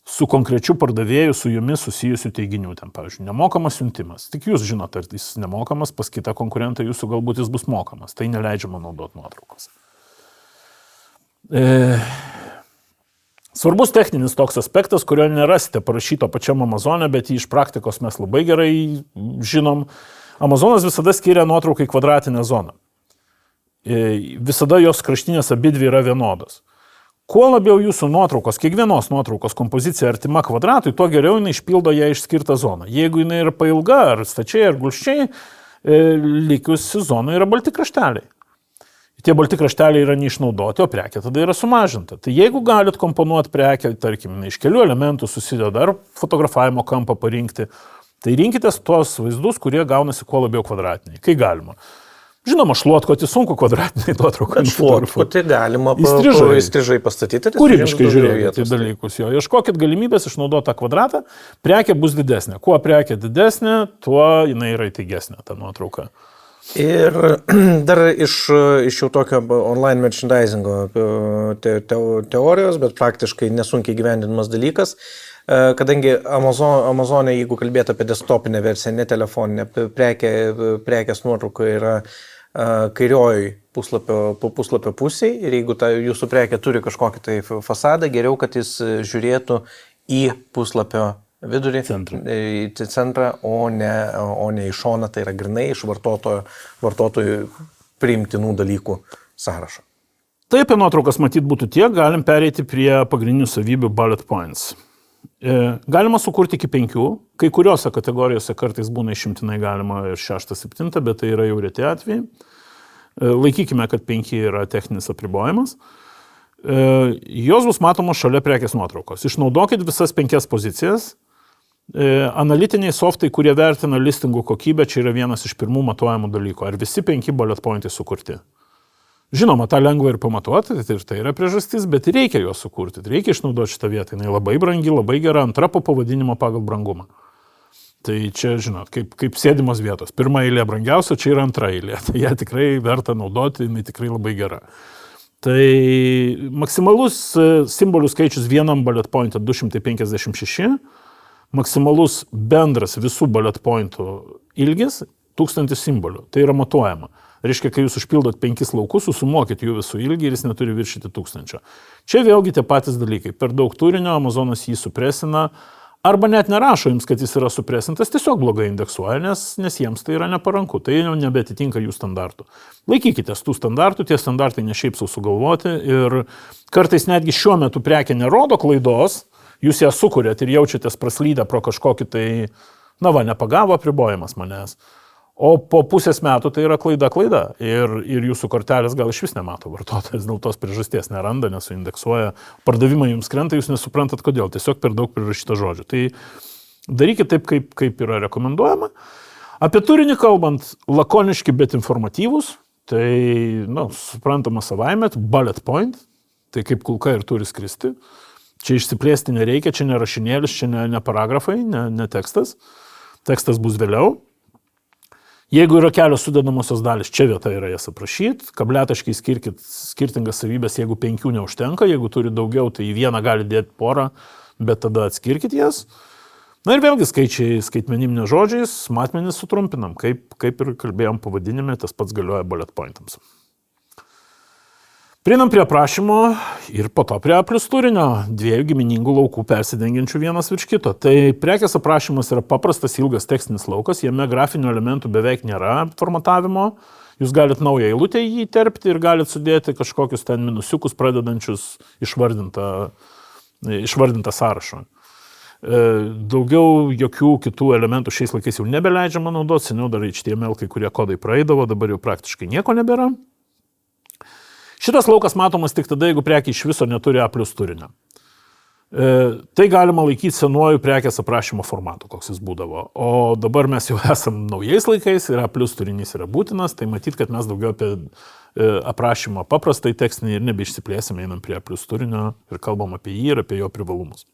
su konkrečiu pardavėju, su jumis susijusių teiginių. Ten, pavyzdžiui, nemokamas siuntimas. Tik jūs žinote, ar jis nemokamas, pas kitą konkurentą jūsų galbūt jis bus mokamas. Tai neleidžiama naudoti nuotraukos. Svarbus techninis toks aspektas, kurio nerasite parašyto pačiam Amazone, bet jį iš praktikos mes labai gerai žinom. Amazonas visada skiria nuotraukai kvadratinę zoną. Visada jos kraštinės abidvi yra vienodos. Kuo labiau jūsų nuotraukos, kiekvienos nuotraukos kompozicija artima kvadratui, tuo geriau jinai išpildo ją išskirtą zoną. Jeigu jinai yra pailga, ar stačiai, ar gulščiai, likusi zona yra balti krašteliai. Tie balti krašteliai yra neišnaudoti, o prekė tada yra sumažinta. Tai jeigu galit komponuoti prekę, tarkim, iš kelių elementų susideda, ar fotografavimo kampą parinkti, tai rinkitės tuos vaizdus, kurie gaunasi kuo labiau kvadratiniai, kai galima. Žinoma, šluotkoti sunku kvadratiniai nuotraukai. Šluotkoti galima įstrižai pastatyti. Kūrybiškai žiūrėkite į dalykus. Ieškokit galimybės išnaudoti tą kvadratą, prekė bus didesnė. Kuo prekė didesnė, tuo jinai yra įtaigesnė, ta nuotrauka. Ir dar iš jau tokio online merchandisingo teorijos, bet praktiškai nesunkiai gyvendinamas dalykas, kadangi Amazon'e, jeigu kalbėtų apie desktopinę versiją, ne telefoninę, prekės nuotrauka yra kairiojoj puslapio pusėje ir jeigu jūsų prekė turi kažkokį tai fasadą, geriau, kad jis žiūrėtų į puslapio vidurį, į centrą, o ne į šoną, tai yra grinai iš vartotojų priimtinų dalykų sąrašo. Tai apie nuotraukas matyt būtų tiek, galim pereiti prie pagrindinių savybių bullet points. Galima sukurti iki 5, kai kuriuose kategorijose kartais būna išimtinai galima ir 6-7, bet tai yra jau reti atvejai. Laikykime, kad 5 yra techninis apribojimas. Jos bus matomos šalia prekės nuotraukos. Išnaudokit visas 5 pozicijas. Analitiniai softai, kurie vertina listingų kokybę, čia yra vienas iš pirmų matuojamų dalykų. Ar visi 5 bullet pointai sukurti? Žinoma, tą lengva ir pamatuoti, ir tai yra priežastis, bet reikia juos sukurti. Reikia išnaudoti šitą vietą. Jis labai brangi, labai gera, antra po pavadinimo pagal brangumą. Tai čia, žinot, kaip sėdimos vietos. Pirma eilė brangiausia, čia yra antra eilė. Tai ją tikrai verta naudoti, jinai tikrai labai gera. Tai maksimalus simbolių skaičius vienam bullet point'e 256, maksimalus bendras visų bullet pointų ilgis 1000 simbolių. Tai yra matuojama. Reiškia, kai jūs užpildot 5 laukus, susumuokit jų visų ilgį ir jis neturi viršyti 1000. Čia vėlgi tie patys dalykai. Per daug turinio Amazonas jį supresina, arba net nerašo jums, kad jis yra supresintas, tiesiog blogai indeksuoja, nes jiems tai yra neparanku. Tai jau nebetitinka jų standartų. Laikykitės tų standartų, tie standartai ne šiaip sau sugalvoti ir kartais netgi šiuo metu prekė nerodo klaidos, jūs ją sukūrėt ir jaučiatės praslydę pro kažkokį tai, nepagavo apribojimas manęs. O po pusės metų tai yra klaida ir jūsų kortelės gal iš vis nemato vartotojas, dėl tos priežasties neranda, nesuindeksuoja, pardavimai jums krenta, jūs nesuprantat kodėl, tiesiog per daug prirašyta žodžių. Tai darykit taip, kaip yra rekomenduojama. Apie turinį kalbant, lakoniški, bet informatyvus, tai, suprantama savaime, bullet point, tai kaip kulka ir turi skristi. Čia išsiplėsti nereikia, čia ne rašinėlis, čia ne paragrafai, ne tekstas. Tekstas bus vėliau. Jeigu yra kelios sudedamosios dalis, čia vieta yra jas aprašyti. Kabliataškai skirkit skirtingas savybės, jeigu 5 neužtenka, jeigu turi daugiau, tai į vieną gali dėti porą, bet tada atskirkit jas. Ir vėlgi skaičiai skaitmeninės žodžiais, matmenis sutrumpinam, kaip ir kalbėjom pavadinime, tas pats galioja bullet pointams. Prieinam prie aprašymo ir po to prie plius turinio, 2 giminingų laukų persidengiančių vienas virš kito. Tai prekės aprašymas yra paprastas ilgas tekstinis laukas, jame grafinių elementų beveik nėra formatavimo. Jūs galit naują eilutę jį įterpti ir galit sudėti kažkokius ten minusiukus pradedančius išvardintą sąrašą. Daugiau jokių kitų elementų šiais laikais jau nebeleidžiama naudoti, seniau dar HTML kai kurie kodai praeidavo, dabar jau praktiškai nieko nebėra. Šitas laukas matomas tik tada, jeigu prekė iš viso neturi A+ turinio. Tai galima laikyti senuoju prekės aprašymo formatu, koks jis būdavo. O dabar mes jau esam naujais laikais ir A+ turinys yra būtinas, tai matyt, kad mes daugiau apie aprašymą paprastai tekstinį ir nebeišsiplėsime, einam prie A+ turinio ir kalbam apie jį ir apie jo privalumus.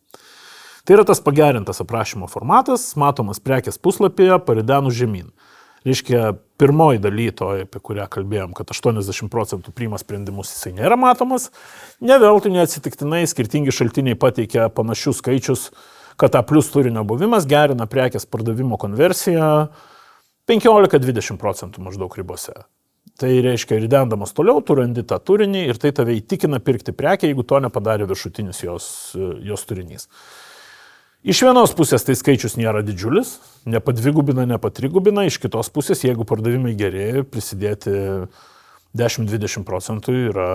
Tai yra tas pagerintas aprašymo formatas, matomas prekės puslapyje, paridenus žemyn. Reiškia, pirmoji daly to, apie kurią kalbėjom, kad 80% priima sprendimus, jisai nėra matomas. Ne veltui neatsitiktinai skirtingi šaltiniai pateikia panašius skaičius, kad A+ turinio buvimas gerina prekės pardavimo konversiją 15-20% maždaug ribose. Tai reiškia, ridendamas toliau, tu randi tą turinį ir tai tave įtikina pirkti prekę, jeigu to nepadarė viršutinis jos turinys. Iš vienos pusės tai skaičius nėra didžiulis, nepadvigubina, nepatrigubina, iš kitos pusės, jeigu pardavimai gerėja, prisidėti 10-20% yra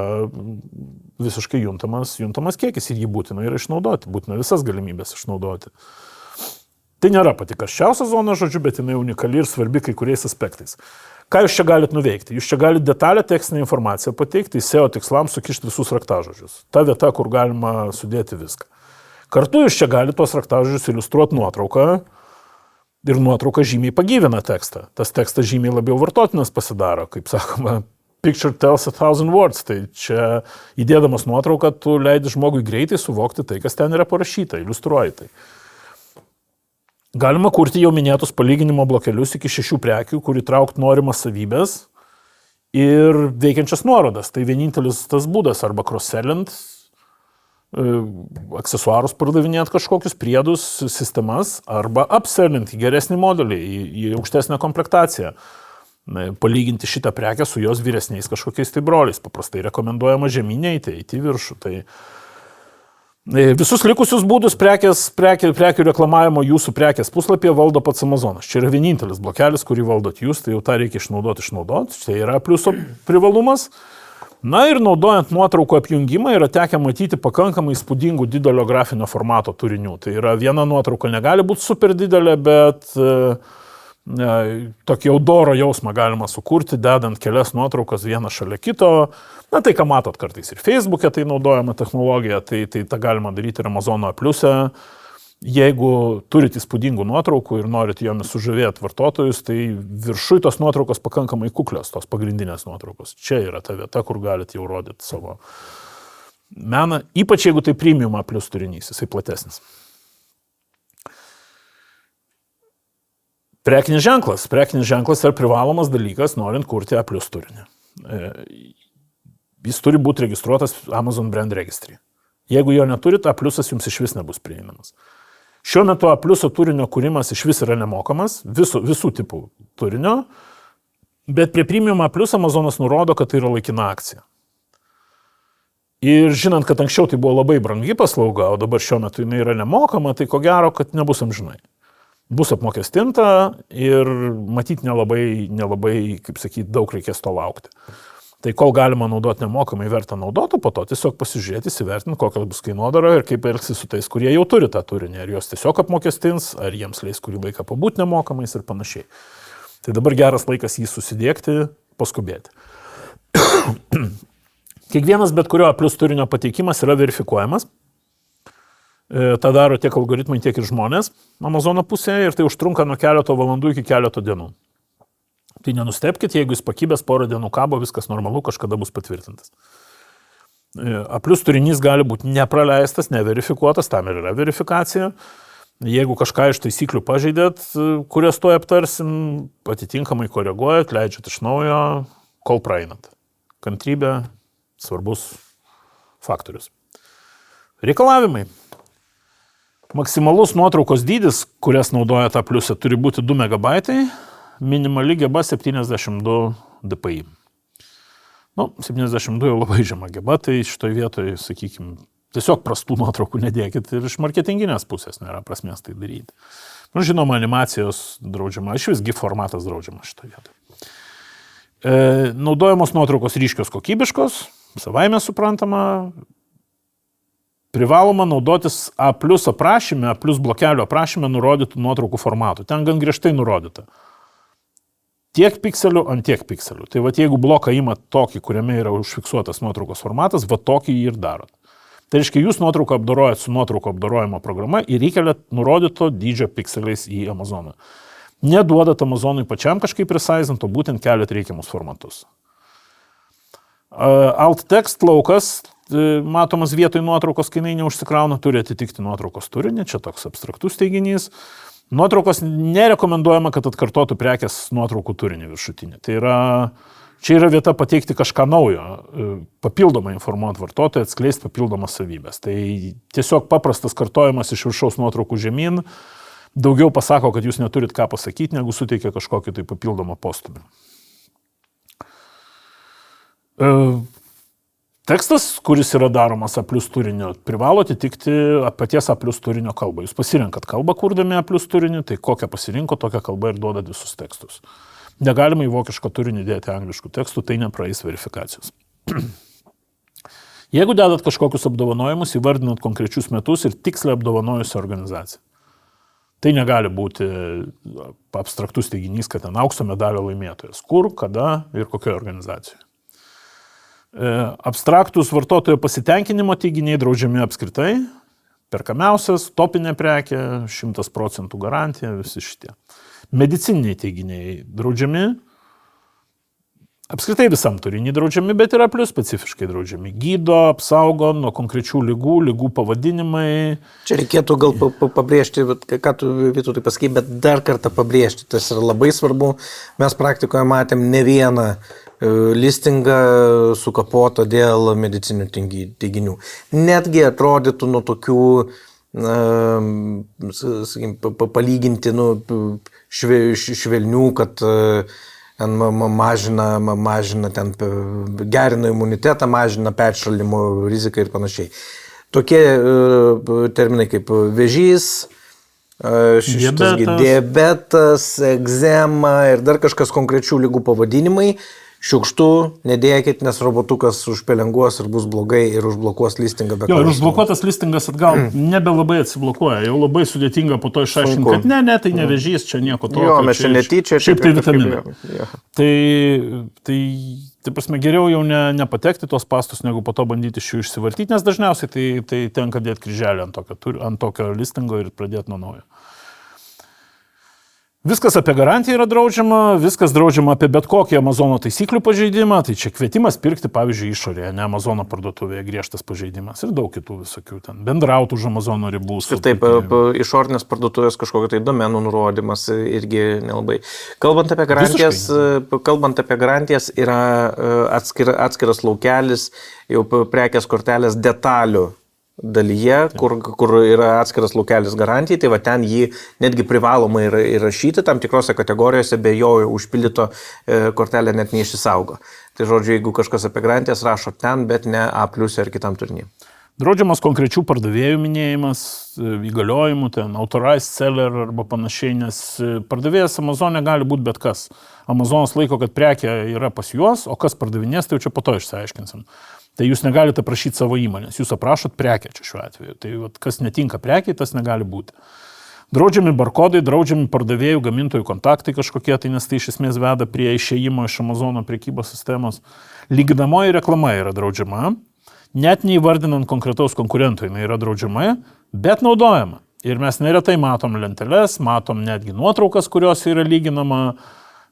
visiškai juntamas kiekis ir jį būtina yra išnaudoti, būtina visas galimybės išnaudoti. Tai nėra pati karščiausia zona, žodžiu, bet jinai unikali ir svarbi kai kuriais aspektais. Ką jūs čia galite nuveikti? Jūs čia galite detalę tekstinę informaciją pateikti, SEO tikslams sukišti visus raktažodžius. Ta vieta, kur galima sudėti viską. Kartu jūs čia galite tos raktažodžius iliustruoti nuotrauką ir nuotrauka žymiai pagyvina tekstą. Tas tekstas žymiai labiau vartotinas pasidaro, kaip sakoma, picture tells 1000 words. Tai čia įdėdamas nuotrauką tu leidi žmogui greitai suvokti tai, kas ten yra parašyta, iliustruoji tai. Galima kurti jau minėtus palyginimo blokelius iki 6 prekių, kur įtraukti norimas savybės ir veikiančias nuorodas. Tai vienintelis tas būdas arba cross-sellint, aksesuarus pardavinėti kažkokius priedus, sistemas, arba upsellint į geresnį modelį, į aukštesnę komplektaciją. Palyginti šitą prekę su jos vyresniais kažkokiais tai broliais. Paprastai rekomenduojama žemynė eiti į viršų. Tai visus likusius būdus prekių reklamavimo jūsų prekės puslapyje valdo pats Amazonas. Čia yra vienintelis blokelis, kurį valdot jūs, tai jau tą reikia išnaudoti. Tai yra pliuso privalumas. Na ir naudojant nuotraukų apjungimą yra tekę matyti pakankamai įspūdingų didelio grafinio formato turinių. Tai yra viena nuotrauka negali būti super didelė, bet tokį audoro jausmą galima sukurti, dedant kelias nuotraukas vieną šalia kito. Na tai, ką matot kartais ir Facebook'e, tai naudojama technologija, tai tą galima daryti ir Amazono pliuse. Jeigu turit įspūdingų nuotraukų ir norit jomis sužavėti vartotojus, tai viršui tos nuotraukos pakankamai kuklios, tos pagrindinės nuotraukos. Čia yra ta vieta, kur galite jau rodyti savo meną, ypač jeigu tai premium plus turinys, jisai platesnis. Prekinis ženklas. Prekinis ženklas yra privalomas dalykas, norint kurti A+ turinį. Jis turi būti registruotas Amazon brand registry. Jeigu jo neturit, A+ jums iš vis nebus prieinamas. Šiuo metu A+ turinio kūrimas iš vis yra nemokamas, visų tipų turinio, bet prie premium A+ Amazonas nurodo, kad tai yra laikina akcija. Ir žinant, kad anksčiau tai buvo labai brangi paslauga, o dabar šiuo metu jinai yra nemokama, tai ko gero, kad nebus amžinai. Bus apmokestinta ir matyt nelabai, kaip sakyti, daug reikės to laukti. Tai kol galima naudoti nemokamai, verta naudoti, po to tiesiog pasižiūrėti, įsivertinti, kokia bus kainodara ir kaip elgsis su tais, kurie jau turi tą turinį. Ar juos tiesiog apmokestins, ar jiems leis kurį laiką pabūti nemokamais ir panašiai. Tai dabar geras laikas jį susidėkti, paskubėti. Kiekvienas bet kurio A+ turinio pateikimas yra verifikuojamas. Ta daro tiek algoritmai, tiek ir žmonės Amazono pusėje ir tai užtrunka nuo keleto valandų iki keleto dienų. Tai nenustebkit, jeigu jis pakibęs porą dienų kabo, viskas normalu, kažkada bus patvirtintas. A+ turinys gali būti nepraleistas, neverifikuotas, tam ir yra verifikacija. Jeigu kažką iš taisyklių pažeidėt, kurias to aptarsim, atitinkamai koreguojat, leidžiat iš naujo, kol praeinat. Kantrybė svarbus faktorius. Reikalavimai. Maksimalus nuotraukos dydis, kurias naudojat A+, turi būti 2 MB, minimali geba 72 dpi. 72 jau labai žema geba, tai šitoj vietoje, sakykime, tiesiog prastų nuotraukų nedėkit ir iš marketinginės pusės nėra prasmės tai daryti. Žinoma, animacijos draudžiama, iš vis GIF formatas draudžiama šitoj vietoje. Naudojamos nuotraukos ryškios kokybiškos, savaime suprantama. Privaloma naudotis A+ aprašyme, A+ blokelio aprašyme nurodytų nuotraukų formatų. Ten gan griežtai nurodyta. Tiek pikselių ant tiek pikselių. Tai jeigu bloką imat tokį, kuriame yra užfiksuotas nuotraukos formatas, tokį jį ir darot. Tai reiškia, jūs nuotrauką apdorojat su nuotrauko apdorojimo programa ir įkeliat nurodyto dydžio pikseliais į Amazoną. Neduodat Amazonui pačiam kažkaip resizint, o būtent keliat reikiamus formatus. Alt text laukas, matomas vietoj nuotraukos, kai jinai neužsikrauna, turi atitikti nuotraukos turinį, čia toks abstraktus teiginys. Nuotraukos nerekomenduojama, kad atkartotų prekės nuotraukų turinį viršutinį. Tai yra, čia yra vieta pateikti kažką naujo, papildomai informuoti vartotoją, atskleisti papildomas savybės. Tai tiesiog paprastas kartojimas iš viršaus nuotraukų žemyn daugiau pasako, kad jūs neturit ką pasakyti, negu suteikia kažkokį tai papildomą postumį. Tekstas, kuris yra daromas A+ turinio, privalo atitikti paties A+ turinio kalbą. Jūs pasirenkat kalbą, kurdami A+ turinį, tai kokią pasirinko, tokią kalbą ir duodat visus tekstus. Negalima į vokišką turinį dėti angliškų tekstų, tai nepraeis verifikacijos. Jeigu dedat kažkokius apdovanojimus, įvardinat konkrečius metus ir tiksliai apdovanojusią organizaciją. Tai negali būti abstraktus teiginys, kad ten aukso medalio laimėtojas. Kur, kada ir kokioje organizacijoje. Abstraktus vartotojo pasitenkinimo teiginiai draudžiami apskritai, perkamiausias, topinė prekė, 100% garantija, visi šitie. Medicininiai teiginiai draudžiami, Apskritai visam turinį draudžiami, bet yra plus specifiškai draudžiami. Gydo, apsaugo nuo konkrečių lygų pavadinimai. Čia reikėtų gal pabrėžti, ką tu Vytautai pasakei, bet dar kartą pabrėžti, tas yra labai svarbu. Mes praktikoje matėm ne vieną listingą sukapotą dėl medicinių teiginių. Netgi atrodytų nuo tokių, palyginti švelnių, kad mažina ten, gerina imunitetą, mažina peršalimo riziką ir panašiai. Tokie terminai kaip vėžys, diabetas, egzema ir dar kažkas konkrečių ligų pavadinimai. Šiukštu, nedėkit, nes robotukas užpelenguos ir bus blogai ir užblokuos listingą. Ir užblokuotas listingas atgal nebelabai atsiblokuoja. Jau labai sudėtinga po to išaiškinti, kad ne, tai ne vėžys, čia nieko tokio. Jo, mes čia netyčia. Šiaip tai vitaminai. Tai prasme, geriau jau nepatekti tos pastus, negu po to bandyti iš jų išsivartyti, nes dažniausiai tai tenka dėti kryželį ant tokio listingo ir pradėti nuo naujo. Viskas apie garantiją yra draudžiama, viskas draudžiama apie bet kokį Amazono taisyklių pažeidimą, tai čia kvietimas pirkti, pavyzdžiui, išorėje, ne Amazono parduotuvėje, griežtas pažeidimas ir daug kitų visokių ten, bendrautų už Amazono ribų. Ir taip, išorinės parduotuvės kažkokio tai domenų nurodymas irgi nelabai. Kalbant apie garantijas, yra atskiras laukelis, jau prekės kortelės detalių dalyje, kur yra atskiras laukelis garantijai, tai va ten jį netgi privaloma įrašyti tam tikrose kategorijose, be jo užpildyto kortelė net neišsisaugo. Tai žodžiu, jeigu kažkas apie garantijas rašo ten, bet ne A+ ar kitam turinį. Draudžiamas konkrečių pardavėjų minėjimas, įgaliojimų, ten authorized seller arba panašiai, nes pardavėjas Amazone gali būti bet kas. Amazonas laiko, kad prekė yra pas juos, o kas pardavinės, tai jau čia po to išsiaiškinsim. Tai jūs negalite prašyti savo įmonės, jūs aprašot prekę čia šiuo atveju. Tai kas netinka prekiai, tas negali būti. Draudžiami barkodai, draudžiami pardavėjų, gamintojų kontaktai kažkokie, tai nes tai iš esmės veda prie išėjimo iš Amazono prekybos sistemos. Lyginamoji reklama yra draudžiama, net neįvardinant konkretaus konkurento, jinai yra draudžiama, bet naudojama. Ir mes neretai matom lenteles, matom netgi nuotraukas, kurios yra lyginama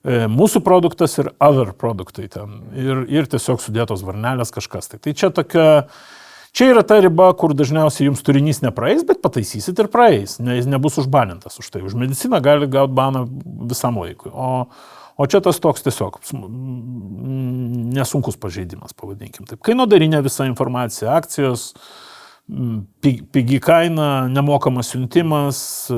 mūsų produktas ir other produktai ten. Ir tiesiog sudėtos varnelės kažkas. Tai čia yra ta riba, kur dažniausiai jums turinys nepraeis, bet pataisysit ir praeis. Jis nebus užbanintas už tai. Už mediciną gali gauti baną visam laikui. O čia tas toks tiesiog nesunkus pažeidimas, pavadinkim. Taip, kainodarinė visa informacija, akcijos, pigi kaina, nemokamas siuntimas,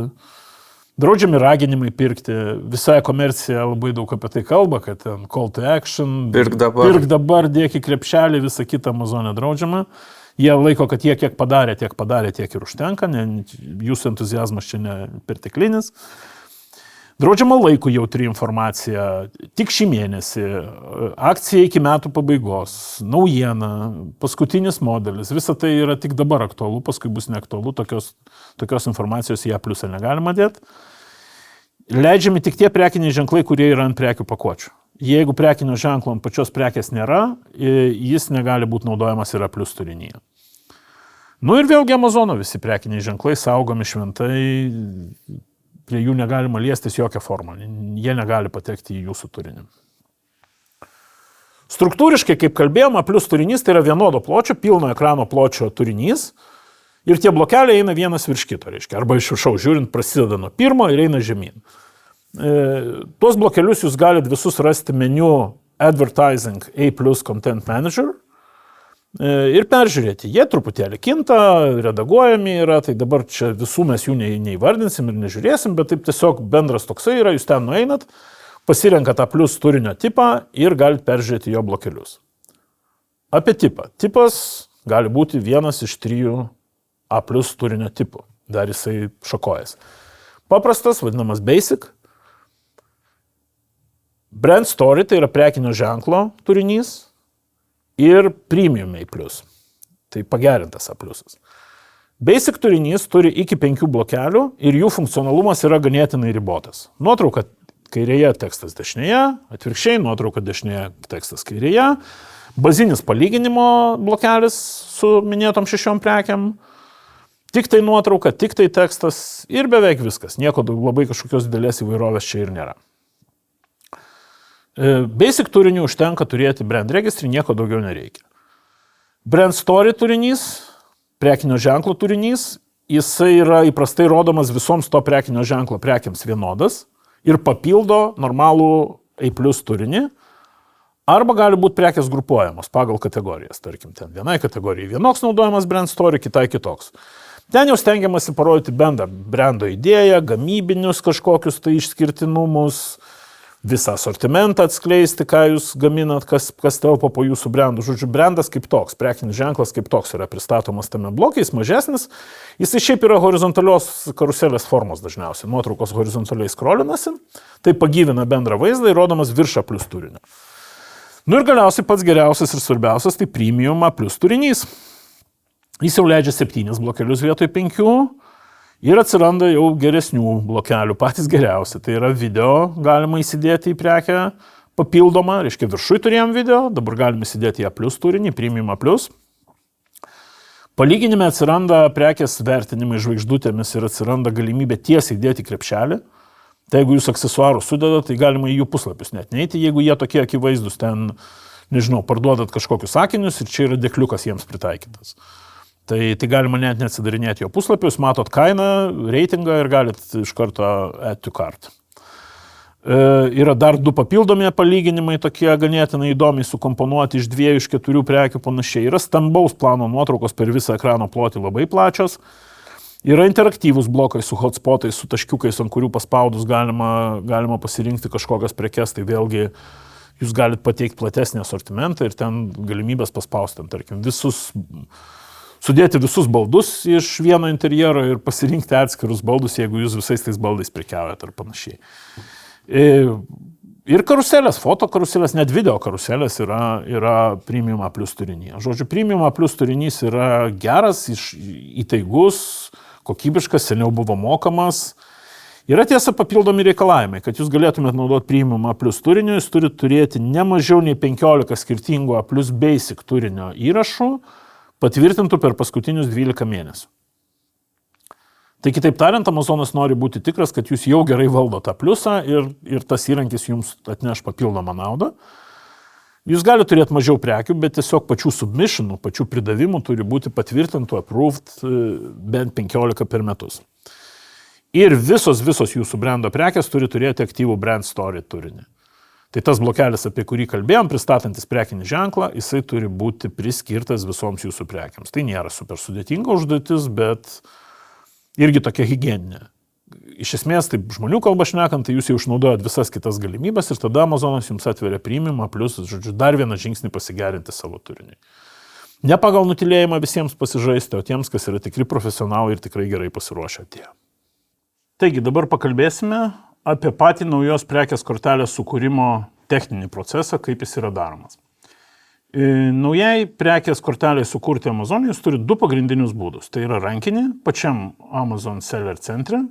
draudžiami raginimai pirkti, visa komercija labai daug apie tai kalba, kad ten call to action, pirk dabar, dėk į krepšelį, visą kitą Amazone draudžiama. Jie laiko, kad jie kiek padarė, tiek ir užtenka, jūsų entuzijazmas čia ne perteklinis. Draudžiama laikų jautri informacija, tik šį mėnesį, akcija iki metų pabaigos, naujiena, paskutinis modelis, visa tai yra tik dabar aktualu, paskui bus neaktualu, tokios informacijos į A+ negalima dėti. Leidžiami tik tie prekiniai ženklai, kurie yra ant prekių pakuočių. Jeigu prekinio ženklo ant pačios prekės nėra, jis negali būti naudojamas ir A+ turinyje. Ir vėlgi Amazono visi prekiniai ženklai saugomi šventai, prie jų negalima liestis jokią formą, jie negali patekti į jūsų turinį. Struktūriškai, kaip kalbėjom, A+ turinys tai yra vienodo pločio, pilno ekrano pločio turinys ir tie blokeliai eina vienas virš kito, reiškia, arba iš viršaus žiūrint prasideda nuo pirmo ir eina žemyn. Tuos blokelius jūs galite visus rasti meniu Advertising A+ Content Manager ir peržiūrėti. Jie truputėlį kinta, redaguojami yra, tai dabar čia visų mes jų neįvardinsim ir nežiūrėsim, bet taip tiesiog bendras toksai yra, jūs ten nueinat, pasirenkat A+ turinio tipą ir galite peržiūrėti jo blokelius. Apie tipą. Tipas gali būti vienas iš 3 A+ turinio tipų. Dar jisai šakojas. Paprastas, vadinamas basic. Brand story, tai yra prekinio ženklo turinys. Ir premium A+. Tai pagerintas A+. Basic turinys turi iki 5 blokelių ir jų funkcionalumas yra ganėtinai ribotas. Nuotrauka kairėje, tekstas dešinėje, atvirkščiai, nuotrauka dešinėje, tekstas kairėje. Bazinis palyginimo blokelis su minėtom 6 prekiam. Tik tai nuotrauka, tik tai tekstas ir beveik viskas. Nieko labai kažkokios didelės įvairovės čia ir nėra. Basic turiniui užtenka turėti brand registrį, nieko daugiau nereikia. Brand story turinys, prekinio ženklo turinys, jisai yra įprastai rodomas visoms to prekinio ženklo prekiams vienodas ir papildo normalų A+ turinį, arba gali būti prekės grupuojamos pagal kategorijas. Tarkim, ten vienai kategorijai vienoks naudojamas brand story, kitai kitoks. Ten jau stengiamasi parodyti bendrą brando idėją, gamybinius kažkokius tai išskirtinumus, visą asortimentą atskleisti, ką jūs gaminat, kas telpa po jūsų brandų. Žodžiu, brandas kaip toks, prekinis ženklas kaip toks yra pristatomas tame bloke, jis mažesnis, jis šiaip yra horizontalios karuselės formos dažniausiai, nuotraukos horizontaliai skrolinasi, tai pagyvina bendrą vaizdą ir rodomas virš A+ turinio. Nu ir galiausiai pats geriausias ir svarbiausias, tai premium A+ turinys. Jis jau leidžia 7 blokelius vietoj 5 ir atsiranda jau geresnių blokelių, patys geriausi. Tai yra video, galima įsidėti į prekę papildomą, reiškia viršui turėjom video, dabar galime įsidėti į A+ turinį, premium A+. Palyginime atsiranda prekės vertinimai žvaigždutėmis ir atsiranda galimybė tiesiai dėti krepšelį. Tai jeigu jūs aksesuarų sudeda, tai galima į jų puslapius net neiti, jeigu jie tokie akivaizdus, ten, nežinau, parduodat kažkokius sakinius ir čia yra dėkliukas jiems pritaikytas. Tai galima net neatsidarinėti jo puslapius, matot kainą, reitingą ir galit iš karto add to cart. Yra dar 2 papildomi palyginimai, tokie ganėtinai įdomiai sukomponuoti iš 2 iš 4 prekių panašiai. Yra stambaus plano nuotraukos per visą ekrano plotį labai plačios. Yra interaktyvūs blokai su hotspotais, su taškiukais, ant kurių paspaudus galima pasirinkti kažkokias prekes. Tai vėlgi jūs galit pateikti platesnį asortimentą ir ten galimybės paspausti, tarkim, sudėti visus baldus iš vieno interjero ir pasirinkti atskirus baldus, jeigu jūs visais tais baldais prekiaujate ar panašiai. Ir karuselės, foto karuselės, net video karuselės yra premium A+ turinyje. Žodžiu, premium A+ turinys yra geras, įtaigus, kokybiškas, seniau buvo mokamas. Yra tiesa papildomi reikalavimai, kad jūs galėtumėt naudoti premium A+ turinio, jūs turite turėti ne mažiau nei 15 skirtingų A+ basic turinio įrašų, patvirtintų per paskutinius 12 mėnesių. Tai kitaip tariant, Amazonas nori būti tikras, kad jūs jau gerai valdot tą pliusą ir tas įrankis jums atneš papildomą naudą. Jūs galite turėti mažiau prekių, bet tiesiog pačių submissionų, pačių pridavimų turi būti patvirtintų, approved bent 15 per metus. Ir visos jūsų brando prekės turi turėti aktyvų brand story turinį. Tai tas blokelis, apie kurį kalbėjom, pristatantis prekinį ženklą, jisai turi būti priskirtas visoms jūsų prekiams. Tai nėra super sudėtinga užduotis, bet irgi tokia higieninė. Iš esmės, taip žmonių kalba šnekant, tai jūs jau išnaudojat visas kitas galimybės ir tada Amazonas jums atveria premium A+, žodžiu, dar vieną žingsnį pasigerinti savo turinį. Ne pagal nutilėjimą visiems pasižaisti, o tiems, kas yra tikri profesionalai ir tikrai gerai pasiruošę atėjo. Taigi, dabar pakalbėsime apie patį naujos prekės kortelės sukūrimo techninį procesą, kaip jis yra daromas. Naujai prekės kortelė sukurti Amazon'e jūs turi 2 pagrindinius būdus. Tai yra rankinį pačiam Amazon Seller centre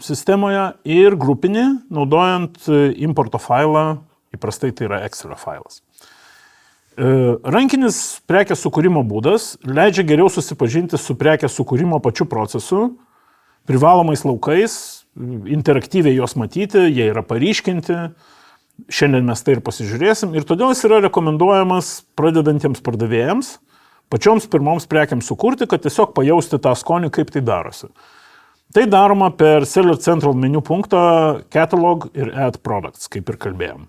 sistemoje ir grupinį, naudojant importo failą, įprastai tai yra Excelio failas. Rankinis prekės sukūrimo būdas leidžia geriau susipažinti su prekės sukūrimo pačiu procesu, privalomais laukais, interaktyviai juos matyti, jie yra paryškinti, šiandien mes tai ir pasižiūrėsim ir todėl jis yra rekomenduojamas pradedantiems pardavėjams, pačioms pirmoms prekiams sukurti, kad tiesiog pajausti tą skonį, kaip tai darosi. Tai daroma per Seller Central meniu punktą Catalog ir Add Products, kaip ir kalbėjom.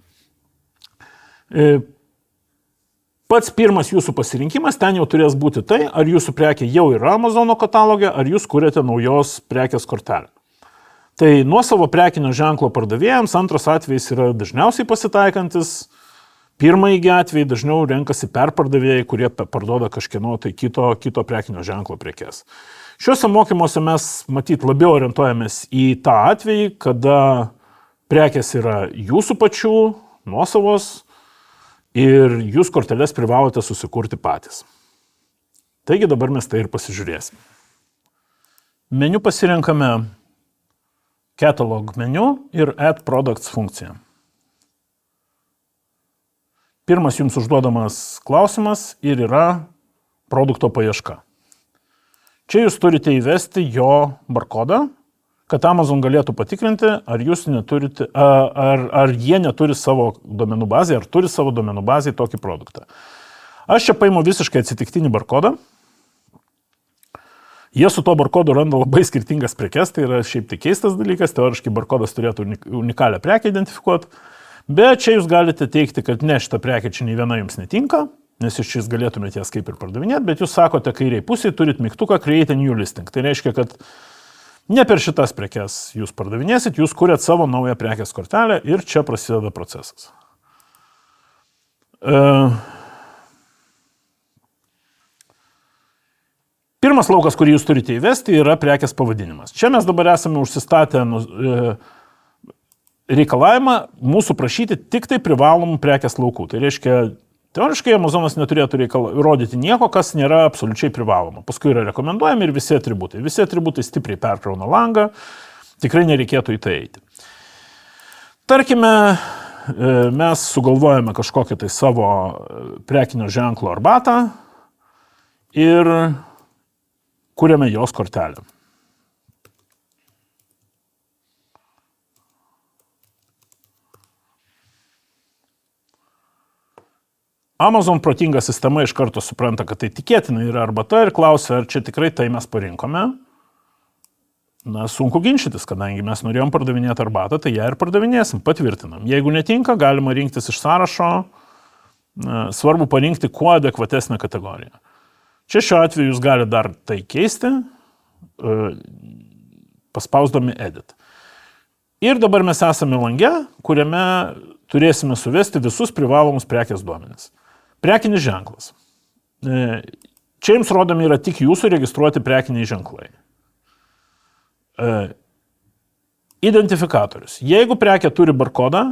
Pats pirmas jūsų pasirinkimas ten jau turės būti tai, ar jūsų prekė jau yra Amazono kataloge, ar jūs kuriate naujos prekės kortelę. Tai nuosavo prekinio ženklo pardavėjams antras atvejis yra dažniausiai pasitaikantis, pirmąjį atvejį dažniau renkasi perpardavėjai, kurie parduoda kažkieno tai kito prekinio ženklo prekes. Šiuose mokymuose mes matyt labiau orientuojamės į tą atvejį, kada prekės yra jūsų pačių, nuosavos ir jūs korteles privalote susikurti patys. Taigi dabar mes tai ir pasižiūrėsim. Meniu pasirenkame Catalog meniu ir Add Products funkciją. Pirmas jums užduodamas klausimas ir yra produkto paieška. Čia jūs turite įvesti jo barkodą, kad Amazon galėtų patikrinti, ar jūs neturite, ar jie neturi savo duomenų bazėje, ar turi savo duomenų bazėje tokį produktą. Aš čia paimu visiškai atsitiktinį barkodą. Jie su to barkodu randa labai skirtingas prekes, tai yra šiaip tai keistas dalykas, teoriškai barkodas turėtų unikalią prekę identifikuoti, bet čia jūs galite teikti, kad ne, šitą prekę čia nei viena jums netinka, nes iš šis galėtumėte jas kaip ir pardavinėti, bet jūs sakote, kairiai pusėje turit mygtuką Create a New Listing. Tai reiškia, kad ne per šitas prekes jūs pardavinėsit, jūs kuriat savo naują prekės kortelę ir čia prasideda procesas. Pirmas laukas, kurį jūs turite įvesti, yra prekės pavadinimas. Čia mes dabar esame užsistatę reikalavimą mūsų prašyti tik tai privalomų prekės laukų. Tai reiškia, teoriškai Amazonas neturėtų rodyti nieko, kas nėra absoliučiai privaloma. Paskui yra rekomenduojami ir visi atributai. Visi atributai stipriai perkrauna langą, tikrai nereikėtų į tai eiti. Tarkime, mes sugalvojame kažkokią tai savo prekinio ženklo arbatą ir kuriame jos kortelę. Amazon protinga sistema iš karto supranta, kad tai tikėtina yra arbata ir klausia, ar čia tikrai tai mes parinkome. Na, sunku ginčytis, kadangi mes norėjom pardavinėti arbatą, tai ją ir pardavinėsim, patvirtinam. Jeigu netinka, galima rinktis iš sąrašo, svarbu parinkti kuo adekvatesnę kategoriją. Čia šiuo atveju jūs galite dar tai keisti, paspausdami edit. Ir dabar mes esame lange, kuriame turėsime suvesti visus privalomus prekės duomenis. Prekinis ženklas. Čia jums rodomi yra tik jūsų registruoti prekiniai ženklai. Identifikatorius. Jeigu prekė turi barkodą,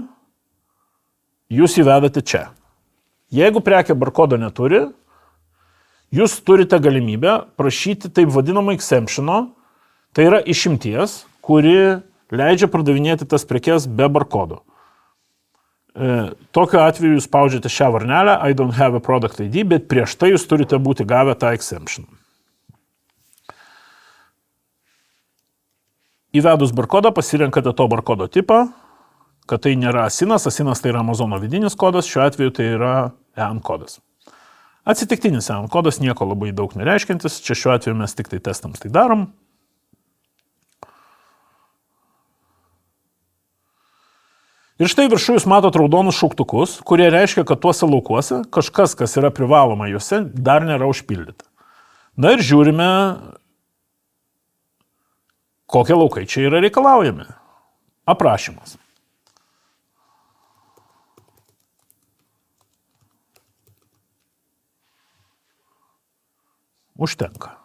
jūs įvedate čia. Jeigu prekė barkodo neturi, jūs turite galimybę prašyti taip vadinamą exemptiono, tai yra išimties, kuri leidžia pardavinėti tas prekes be barkodo. Tokiu atveju jūs spaudžiate šią varnelę I don't have a product ID, bet prieš tai jūs turite būti gavę tą exemption. Įvedus barkodą pasirenkate to barkodo tipą, kad tai nėra asinas tai yra Amazono vidinis kodas, šiuo atveju tai yra EAN kodas. Atsitiktinis EAN kodas nieko labai daug nereiškiantis, čia šiuo atveju mes tik tai testams tai darom. Ir štai viršų jūs matot raudonus šauktukus, kurie reiškia, kad tuose laukuose kažkas, kas yra privaloma juose, dar nėra užpildyta. Na ir žiūrime, kokie laukai čia yra reikalaujami. Aprašymas. Užtenka.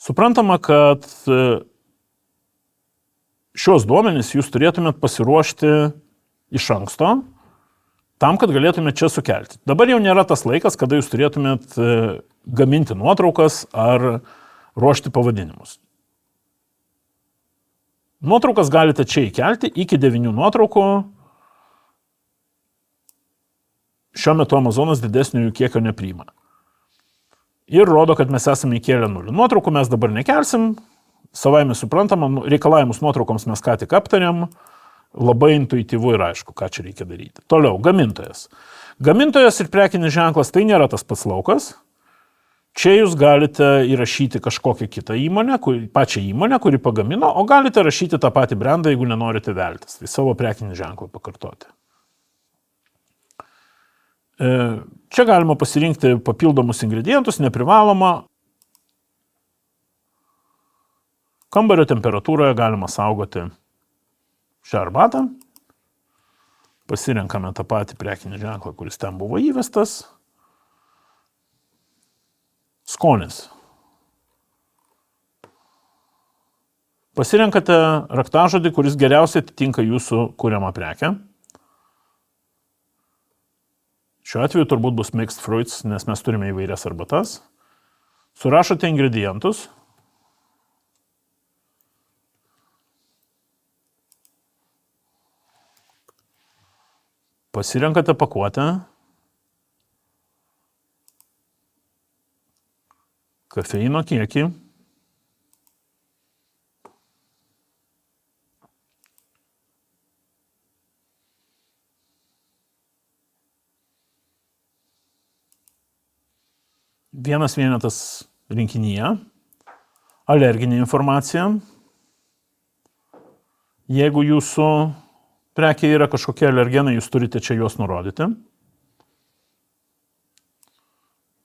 Suprantama, kad šios duomenys jūs turėtumėt pasiruošti iš anksto, tam, kad galėtumėt čia sukelti. Dabar jau nėra tas laikas, kada jūs turėtumėt gaminti nuotraukas ar ruošti pavadinimus. Nuotraukas galite čia įkelti iki 9 nuotraukų. Šiuo metu Amazonas didesnių kiekio nepriima. Ir rodo, kad mes esame įkėlę 0. Nuotraukų mes dabar nekelsim, savaime suprantama, reikalavimus nuotraukoms mes ką tik aptarėm, labai intuityvu ir aišku, ką čia reikia daryti. Toliau, gamintojas. Gamintojas ir prekinis ženklas tai nėra tas pats laukas. Čia jūs galite įrašyti kažkokią kitą įmonę, pačią įmonę, kuri pagamino, o galite rašyti tą patį brandą, jeigu nenorite veltis. Tai savo prekinį ženklą pakartoti. Čia galima pasirinkti papildomus ingredientus, neprivaloma. Kambario temperatūroje galima saugoti šią arbatą. Pasirenkame tą patį prekinį ženklą, kuris ten buvo įvestas. Skonis. Pasirenkate raktažodį, kuris geriausiai atitinka jūsų kuriamą prekę. Šiuo atveju turbūt bus mixed fruits, nes mes turime įvairias arbatas. Surašote ingredientus. Pasirenkate pakuotę, kafeino kiekį, vienas vienetas rinkinyje, alerginė informacija. Jeigu jūsų prekė yra kažkokie alergenai, jūs turite čia juos nurodyti.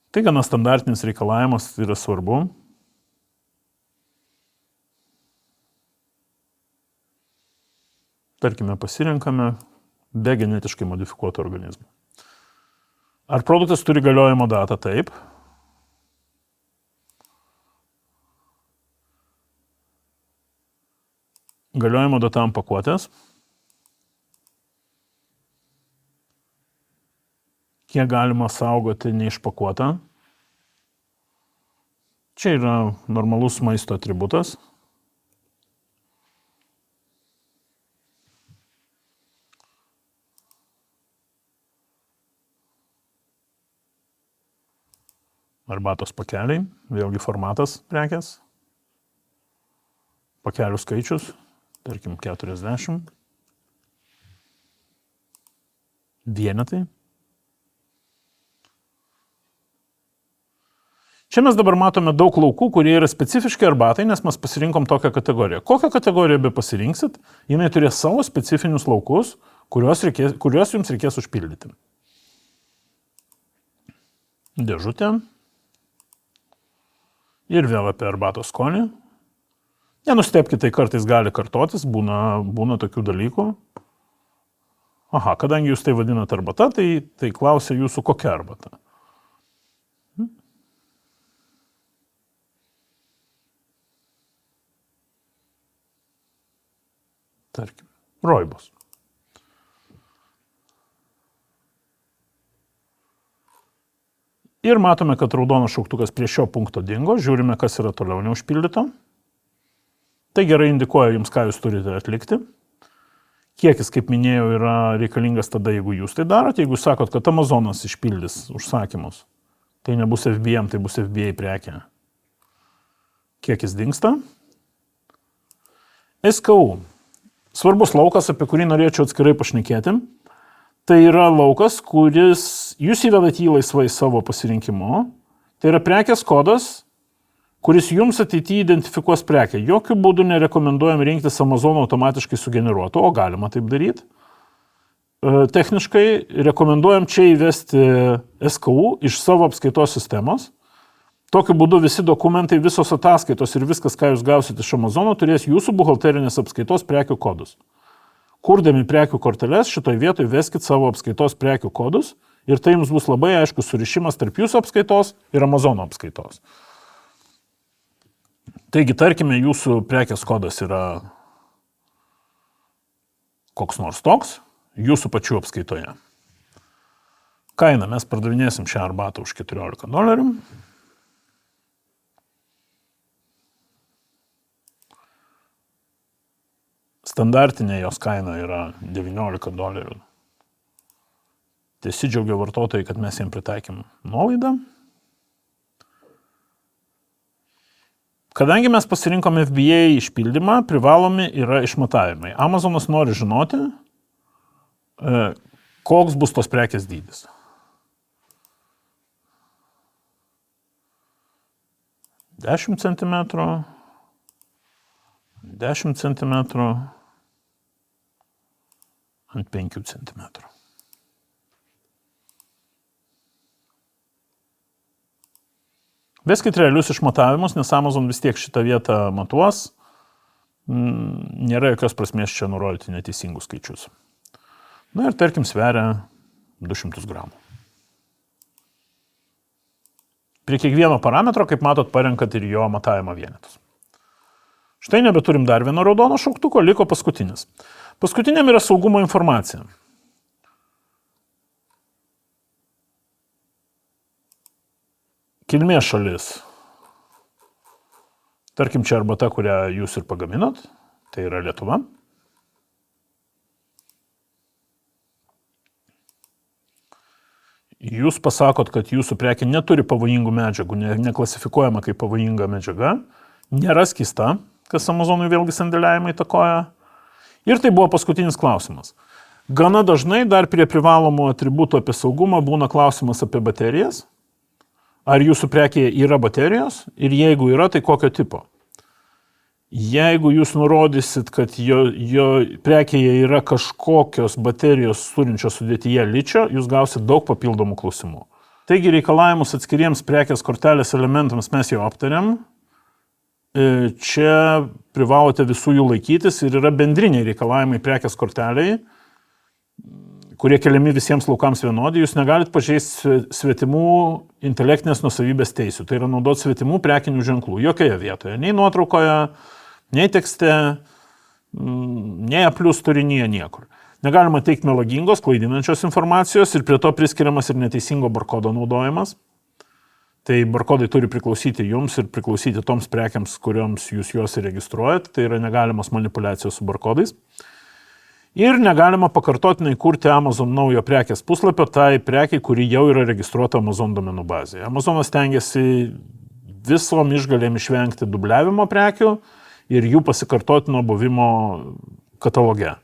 Tai gana standartinis reikalavimas, yra svarbu. Tarkime, pasirenkame be genetiškai modifikuoto organizmo. Ar produktas turi galiojimo datą? Taip. Galiojimo data ant pakuotės. Kiek galima saugoti neišpakuotą. Čia yra normalus maisto atributas. Arbatos pakeliai, vėlgi formatas prekės. Pakelių skaičius, tarkim 40. Vienetai. Čia mes dabar matome daug laukų, kurie yra specifiški arbatai, nes mes pasirinkom tokią kategoriją. Kokią kategoriją be pasirinksit, jinai turės savo specifinius laukus, kuriuos jums reikės užpildyti. Dėžutė. Ir vėl apie arbatos skonį. Nenustebkite, tai kartais gali kartotis, būna tokių dalykų. Aha, kadangi jūs tai vadinate arbata, tai klausia jūsų kokia arbata. Tarkim, roibos. Ir matome, kad raudonas šauktukas prie šio punkto dingo. Žiūrime, kas yra toliau neužpildyto. Tai gerai indikuoja jums, ką jūs turite atlikti. Kiekis, kaip minėjau, yra reikalingas tada, jeigu jūs tai darote. Jeigu sakot, kad Amazonas išpildys užsakymus, tai nebus FBM, tai bus FBA prekė. Kiekis dingsta. SKU. Svarbus laukas, apie kurį norėčiau atskirai pašnekėti. Tai yra laukas, kuris jūs įvedat jį laisvai savo pasirinkimu. Tai yra prekės kodas, kuris jums ateityje identifikuos prekę. Jokių būdų nerekomenduojam rinktis Amazono automatiškai sugeneruotų, o galima taip daryti. Techniškai rekomenduojam čia įvesti SKU iš savo apskaitos sistemos. Tokiu būdu visi dokumentai, visos ataskaitos ir viskas, ką jūs gausite iš Amazono, turės jūsų buhalterinės apskaitos prekių kodus. Kurdami prekių korteles, šitoj vietoj veskit savo apskaitos prekių kodus ir tai jums bus labai aiškus surišimas tarp jūsų apskaitos ir Amazono apskaitos. Taigi, tarkime, jūsų prekės kodas yra koks nors toks, jūsų pačių apskaitoje. Kainą mes pardavinėsim šią arbatą už $14. Standartinė jos kaina yra $19. Tiesiog vartotojai, kad mes jiems pritaikėm nuolaidą. Kadangi mes pasirinkom FBA išpildymą, privalomi yra išmatavimai. Amazonas nori žinoti, koks bus tos prekės dydis. Dešimt centimetrų, 10 centimetrų, ant 5 centimetrų. Veskit realius išmatavimus, nes Amazon vis tiek šitą vietą matuos. Nėra jokios prasmės čia nurodyti neteisingus skaičius. Na ir tarkim sveria 200 gramų. Prie kiekvieno parametro, kaip matot, parenkat ir jo matavimo vienetus. Štai nebeturim dar vieno raudono šauktuko, liko paskutinis. Paskutiniam yra saugumo informacija. Kilmės šalis. Tarkim, čia arbata, kurią jūs ir pagaminot, tai yra Lietuva. Jūs pasakot, kad jūsų prekė neturi pavojingų medžiagų, neklasifikuojama kaip pavojinga medžiaga, nėra skysta, kas Amazonui vėlgi sandėliavimą įtakoja. Ir tai buvo paskutinis klausimas. Gana dažnai dar prie privalomų atributų apie saugumą būna klausimas apie baterijas. Ar jūsų prekėje yra baterijos ir jeigu yra, tai kokio tipo? Jeigu jūs nurodysit, kad jo prekėje yra kažkokios baterijos turinčios sudėtyje ličio, jūs gausit daug papildomų klausimų. Taigi reikalavimus atskiriems prekės kortelės elementams mes jau aptariam. Čia privalote visų jų laikytis ir yra bendriniai reikalavimai prekės korteliai, kurie keliami visiems laukams vienodai. Jūs negalit pažeisti svetimų intelektinės nuosavybės teisių. Tai yra naudoti svetimų prekinių ženklų. Jokioje vietoje. Nei nuotraukoje, nei tekste, nei aplius turinyje niekur. Negalima teikti melagingos, klaidinančios informacijos ir prie to priskiriamas ir neteisingo barkodo naudojimas. Tai barkodai turi priklausyti jums ir priklausyti toms prekiams, kurioms jūs juos registruojat. Tai yra negalimas manipulacijos su barkodais. Ir negalima pakartotinai kurti Amazon naujo prekės puslapio tai prekiai, kuri jau yra registruota Amazon domenų bazėje. Amazonas tengiasi visom išgalėm išvengti dubliavimo prekių ir jų pasikartotino buvimo kataloge.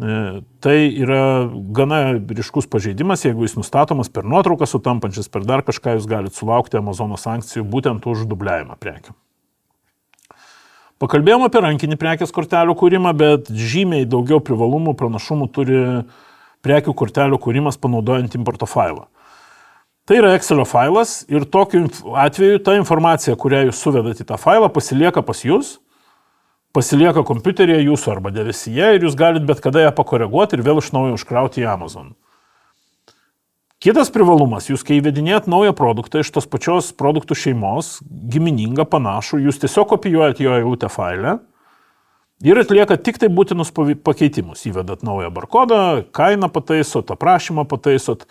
Tai yra gana ryškus pažeidimas, jeigu jis nustatomas per nuotrauką sutampančias, per dar kažką jūs galite sulaukti Amazono sankcijų būtent už dubliavimą prekių. Pakalbėjom apie rankinį prekės kortelių kūrimą, bet žymiai daugiau privalumų, pranašumų turi prekių kortelių kūrimas panaudojant importo failą. Tai yra Excelio failas ir tokiu atveju ta informacija, kurią jūs suvedat į tą failą, pasilieka pas jūs, pasilieka kompiuteryje jūsų arba debesyje ir jūs galite bet kada ją pakoreguoti ir vėl iš naujo užkrauti į Amazon. Kitas privalumas, jūs kai įvedinėjat naują produktą iš tos pačios produktų šeimos, giminingą, panašų, jūs tiesiog kopijuojat jo eilutę failę ir atliekat tik tai būtinus pakeitimus. Įvedat naują barkodą, kainą pataisot, aprašymą pataisot.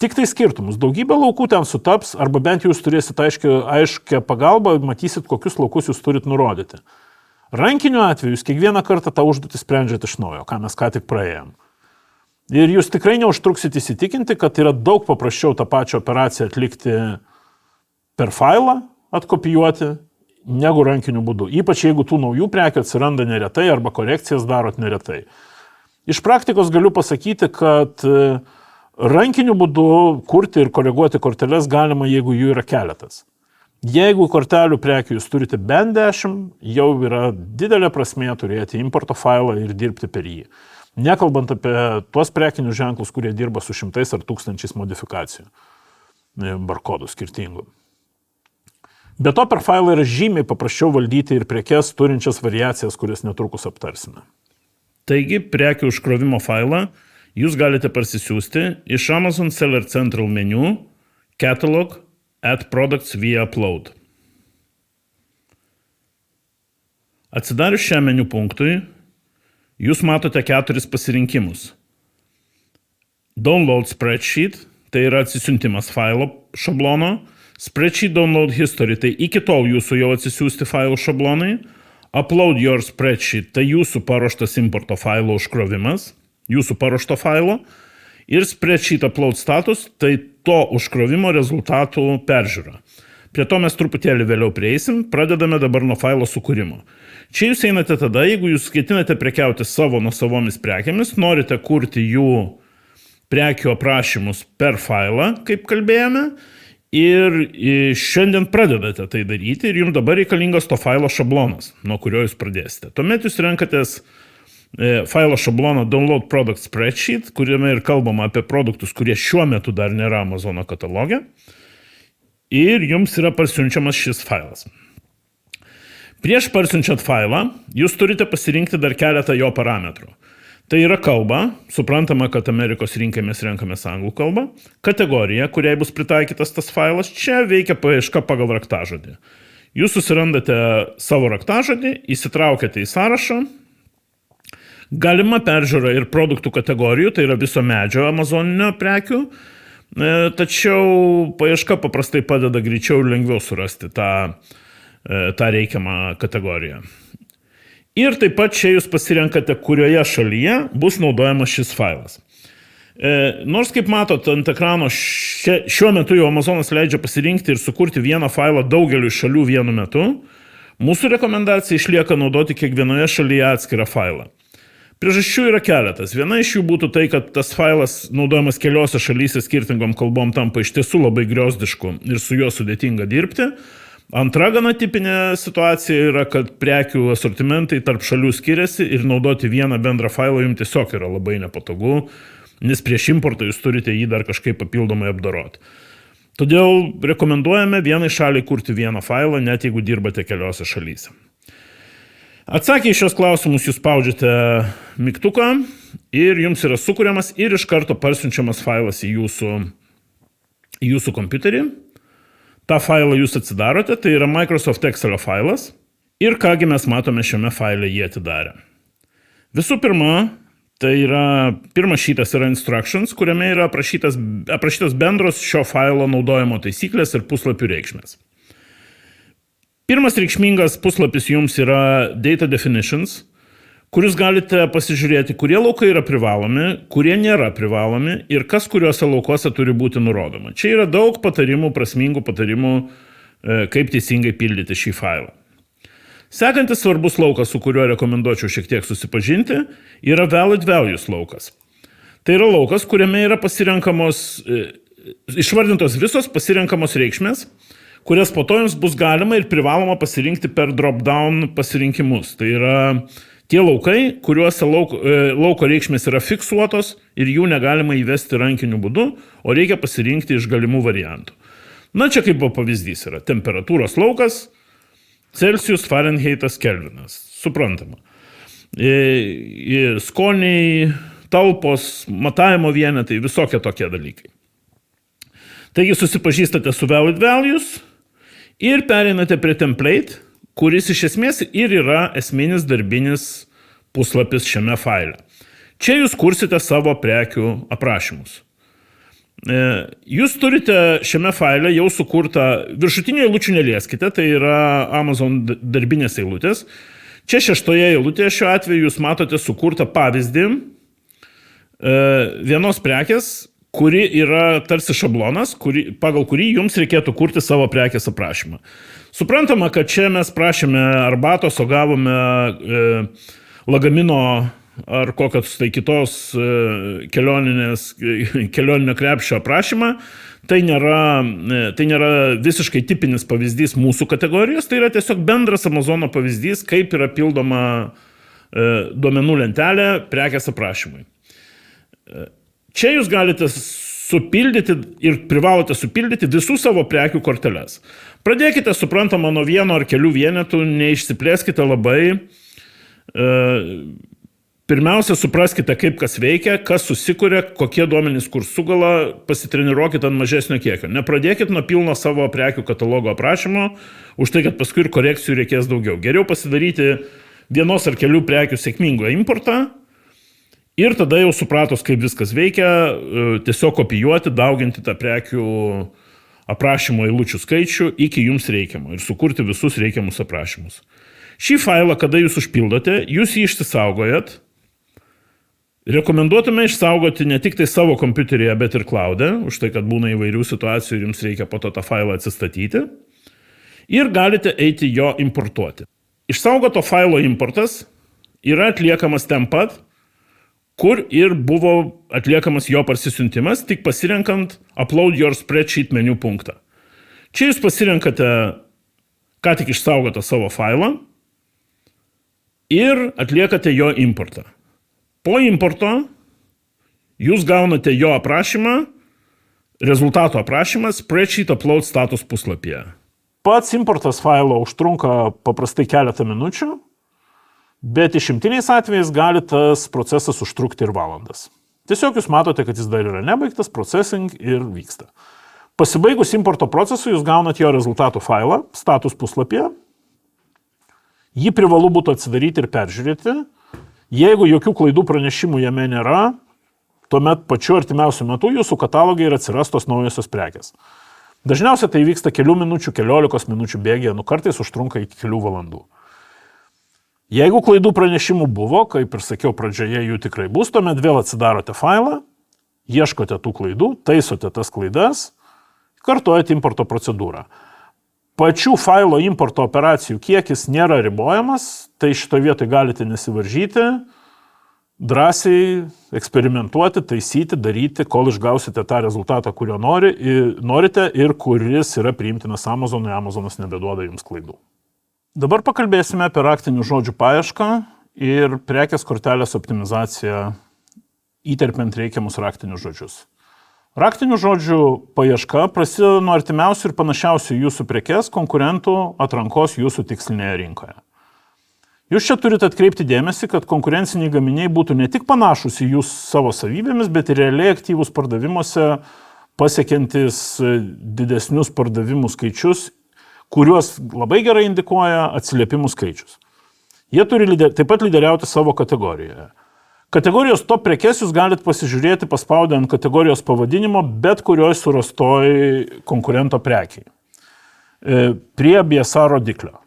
Tik tai skirtumus. Daugybė laukų ten sutaps, arba bent jūs turėsit aiškę pagalbą, matysit, kokius laukus jūs turit nurodyti. Rankiniu atveju jūs kiekvieną kartą tą užduotį sprendžiat iš naujo, ką mes ką tik praėjom. Ir jūs tikrai neužtruksit įsitikinti, kad yra daug paprasčiau tą pačią operaciją atlikti per failą, atkopijuoti, negu rankiniu būdu. Ypač jeigu tų naujų prekių atsiranda neretai arba korekcijas darot neretai. Iš praktikos galiu pasakyti, kad rankiniu būdu kurti ir koreguoti korteles galima, jeigu jų yra keletas. Jeigu kortelių prekių jūs turite bent 10, jau yra didelė prasmė turėti importo failą ir dirbti per jį. Nekalbant apie tuos prekinius ženklus, kurie dirba su 100 ar 1000 modifikacijų, barkodų skirtingų. Be to per failą yra žymiai paprasčiau valdyti ir prekes turinčias variacijas, kurias netrukus aptarsime. Taigi, prekių užkrovimo failą jūs galite parsisiųsti iš Amazon Seller Central menu Catalog Add Products via Upload. Atsidarius šiam meniu punktui, jūs matote 4 pasirinkimus. Download Spreadsheet, tai yra atsisiuntimas failo šablono. Spreadsheet Download History, tai iki tol jūsų jau atsisiųsti failų šablonai. Upload Your Spreadsheet, tai jūsų paruoštas importo failo užkrovimas, jūsų paruošto failo. Ir Spreadsheet Upload Status, tai to užkrovimo rezultatų peržiūra. Prie to mes truputėlį vėliau prieisim, pradedame dabar nuo failo sukūrimo. Čia jūs einate tada, jeigu jūs ketinate prekiauti savo nuosavomis prekėmis, norite kurti jų prekių aprašymus per failą, kaip kalbėjome, ir šiandien pradedate tai daryti ir jums dabar reikalingas to failo šablonas, nuo kurio jūs pradėsite. Tuomet jūs renkatės failo šabloną Download Product Spreadsheet, kuriame ir kalbama apie produktus, kurie šiuo metu dar nėra Amazono kataloge. Ir jums yra parsiunčiamas šis failas. Prieš parsiunčiant failą, jūs turite pasirinkti dar keletą jo parametrų. Tai yra kalba, suprantama, kad Amerikos rinkai mes renkamės anglų kalbą, kategorija, kuriai bus pritaikytas tas failas, čia veikia paieška pagal raktažodį. Jūs susirandate savo raktažodį, įsitraukiate į sąrašą, galima peržiūra ir produktų kategorijų, tai yra viso medžio amazoninio prekių, tačiau paieška paprastai padeda greičiau ir lengviau surasti tą reikiamą kategoriją. Ir taip pat čia jūs pasirenkate, kurioje šalyje bus naudojamas šis failas. Nors kaip matot ant ekrano, šiuo metu jau Amazonas leidžia pasirinkti ir sukurti vieną failą daugeliu šalių vienu metu, mūsų rekomendacija išlieka naudoti kiekvienoje šalyje atskirą failą. Priežasčių yra keletas. Viena iš jų būtų tai, kad tas failas naudojamas keliose šalyse skirtingom kalbom tampa iš tiesų labai griozdišku ir su juo sudėtinga dirbti. Antra gana tipinė situacija yra, kad prekių asortimentai tarp šalių skiriasi ir naudoti vieną bendrą failą jums tiesiog yra labai nepatogu, nes prieš importą jūs turite jį dar kažkaip papildomai apdoroti. Todėl rekomenduojame vienai šaliai kurti vieną failą, net jeigu dirbate keliose šalyse. Atsakę į šios klausimus jūs spaudžiate mygtuką ir jums yra sukuriamas ir iš karto parsiunčiamas failas į jūsų kompiuterį. Ta failą jūs atsidarote, tai yra Microsoft Excel'o failas. Ir kągi mes matome šiame faile jį atidarę. Visų pirma, tai yra pirmas šitas yra instructions, kuriame yra aprašytas bendros šio failo naudojimo taisyklės ir puslapių reikšmės. Pirmas reikšmingas puslapis jums yra Data Definitions, kur jūs galite pasižiūrėti, kurie laukai yra privalomi, kurie nėra privalomi ir kas kuriuose laukuose turi būti nurodoma. Čia yra daug patarimų, prasmingų patarimų, kaip teisingai pildyti šį failą. Sekantis svarbus laukas, su kuriuo rekomenduočiau šiek tiek susipažinti, yra Valid Values laukas. Tai yra laukas, kuriame yra išvardintos visos pasirenkamos reikšmės, kurias po to jums bus galima ir privaloma pasirinkti per drop-down pasirinkimus. Tai yra tie laukai, kuriuose lauko reikšmės yra fiksuotos ir jų negalima įvesti rankiniu būdu, o reikia pasirinkti iš galimų variantų. Na, čia kaip pavyzdys yra temperatūros laukas, Celsius, Fahrenheitas, Kelvinas. Suprantama. Skoniai, talpos, matavimo vienetai, visokie tokie dalykai. Taigi susipažįstate su Valid Values ir pereinate prie template, kuris iš esmės ir yra esminis darbinis puslapis šiame faile. Čia jūs kursite savo prekių aprašymus. Jūs turite šiame faile jau sukurtą, viršutinių eilučių nelieskite, tai yra Amazon darbinės eilutės. Čia 6 eilutėje šiuo atveju jūs matote sukurtą pavyzdį vienos prekės, kuri yra tarsi šablonas, pagal kurį jums reikėtų kurti savo prekės aprašymą. Suprantama, kad čia mes prašėme arbatos, o gavome lagamino ar kokios tai kitos kelioninio krepšio aprašymą. Tai nėra visiškai tipinis pavyzdys mūsų kategorijos, tai yra tiesiog bendras Amazono pavyzdys, kaip yra pildoma duomenų lentelė prekės aprašymui. Čia jūs galite supildyti ir privalote supildyti visų savo prekių korteles. Pradėkite, suprantama, nuo vieno ar kelių vienetų, neišsiplėskite labai. Pirmiausia, supraskite, kaip kas veikia, kas susikuria, kokie duomenys kur sugala, pasitreniruokite ant mažesnio kiekio. Nepradėkit nuo pilno savo prekių katalogo aprašymo, už tai, kad paskui ir korekcijų reikės daugiau. Geriau pasidaryti vienos ar kelių prekių sėkmingą importą, ir tada jau supratus, kaip viskas veikia, tiesiog kopijuoti, dauginti tą prekių aprašymo eilučių skaičių iki jums reikiamo ir sukurti visus reikiamus aprašymus. Šį failą, kada jūs užpildote, jūs jį išsisaugojat. Rekomenduotume išsaugoti ne tik tai savo kompiuteryje, bet ir cloud'e, už tai, kad būna įvairių situacijų ir jums reikia po to tą failą atsistatyti. Ir galite eiti jo importuoti. Išsaugoto failo importas yra atliekamas ten pat, kur ir buvo atliekamas jo parsisiuntimas, tik pasirenkant Upload your spreadsheet meniu punktą. Čia jūs pasirenkate ką tik išsaugotą savo failą ir atliekate jo importą. Po importo jūs gaunate jo aprašymą, rezultato aprašymą Spreadsheet Upload status puslapyje. Pats importas failo užtrunka paprastai keletą minučių, bet išimtiniais atvejais gali tas procesas užtrukti ir valandas. Tiesiog jūs matote, kad jis dar yra nebaigtas, processing ir vyksta. Pasibaigus importo procesui, jūs gaunat jo rezultatų failą, status puslapyje. Jį privalu būtų atsidaryti ir peržiūrėti. Jeigu jokių klaidų pranešimų jame nėra, tuomet pačiu artimiausiu metu jūsų katalogai ir atsirastos naujosios prekės. Dažniausiai tai vyksta kelių minučių, 15 minučių bėgyje, kartais užtrunka iki kelių valandų. Jeigu klaidų pranešimų buvo, kaip ir sakiau pradžioje, jų tikrai bus, tuomet vėl atsidarote failą, ieškote tų klaidų, taisote tas klaidas, kartuojate importo procedūrą. Pačių failo importo operacijų kiekis nėra ribojamas, tai šito vietoj galite nesivaržyti, drąsiai eksperimentuoti, taisyti, daryti, kol išgausite tą rezultatą, kurio norite ir kuris yra priimtinas Amazonui, Amazonas nebeduoda jums klaidų. Dabar pakalbėsime apie raktinių žodžių paiešką ir prekės kortelės optimizaciją įterpiant reikiamus raktinius žodžius. Raktinių žodžių paieška prasideda nuo artimiausių ir panašiausių jūsų prekes konkurentų atrankos jūsų tikslinėje rinkoje. Jūs čia turite atkreipti dėmesį, kad konkurenciniai gaminiai būtų ne tik panašus į jūs savo savybėmis, bet ir realiai aktyvūs pardavimuose, pasiekiantis didesnius pardavimų skaičius, kuriuos labai gerai indikuoja atsiliepimų skaičius. Jie turi taip pat lyderiauti savo kategorijoje. Kategorijos top prekes jūs galite pasižiūrėti paspaudę ant kategorijos pavadinimo bet kurioj surastoj konkurento prekiai. Prie BSA rodiklio.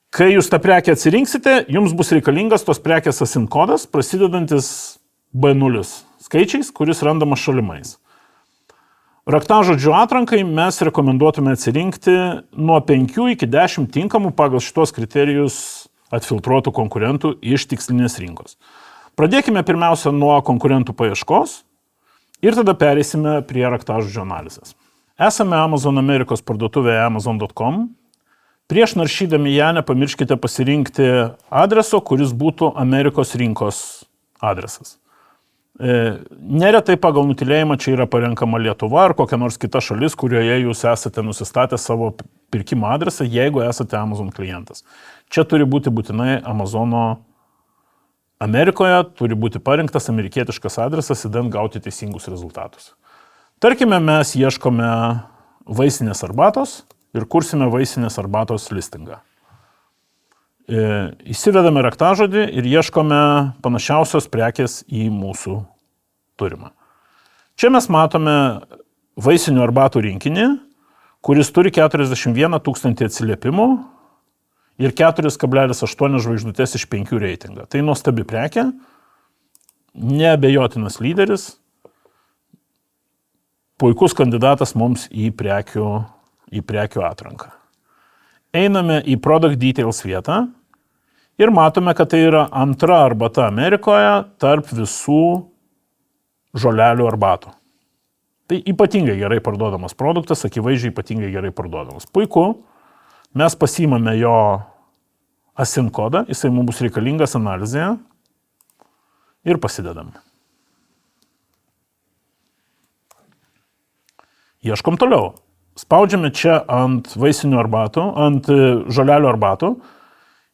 Kai jūs tą prekę atsirinksite, jums bus reikalingas tos prekės ASIN kodas, prasidedantis B0 skaičiais, kuris randamas šalimais. Raktažodžių atrankai mes rekomenduotume atsirinkti nuo 5 iki 10 tinkamų pagal šitos kriterijus atfiltruotų konkurentų iš tikslinės rinkos. Pradėkime pirmiausia nuo konkurentų paieškos ir tada pereisime prie raktažodžių analizės. Esame Amazon Amerikos parduotuvėje amazon.com. Prieš naršydami ją nepamirškite pasirinkti adreso, kuris būtų Amerikos rinkos adresas. Neretai pagal nutylėjimą čia yra parenkama Lietuva ar kokia nors kita šalis, kurioje jūs esate nusistatę savo pirkimo adresą, jeigu esate Amazon klientas. Čia turi būti būtinai Amazono Amerikoje, turi būti parinktas amerikietiškas adresas, įdant gauti teisingus rezultatus. Tarkime, mes ieškome vaisinės arbatos ir kursime vaisinės arbatos listingą. Įsivedame raktažodį ir ieškome panašiausios prekės į mūsų turimą. Čia mes matome vaisinių arbatų rinkinį, kuris turi 41 000 atsiliepimų ir 4,8 žvaigždutės iš 5 reitingą. Tai nuostabi prekė, neabejotinas lyderis, puikus kandidatas mums į prekių atranką. Einame į Product Details vietą ir matome, kad tai yra antra arbata Amerikoje tarp visų žolelių arbatų. Tai ypatingai gerai parduodamas produktas, akivaizdžiai ypatingai gerai parduodamas. Puiku, mes pasiimame jo ASIN kodą, jisai mums bus reikalingas analizėje ir pasidedam. Ieškom toliau. Spaudžiame čia ant vaisinių arbatų, ant žolelių arbatų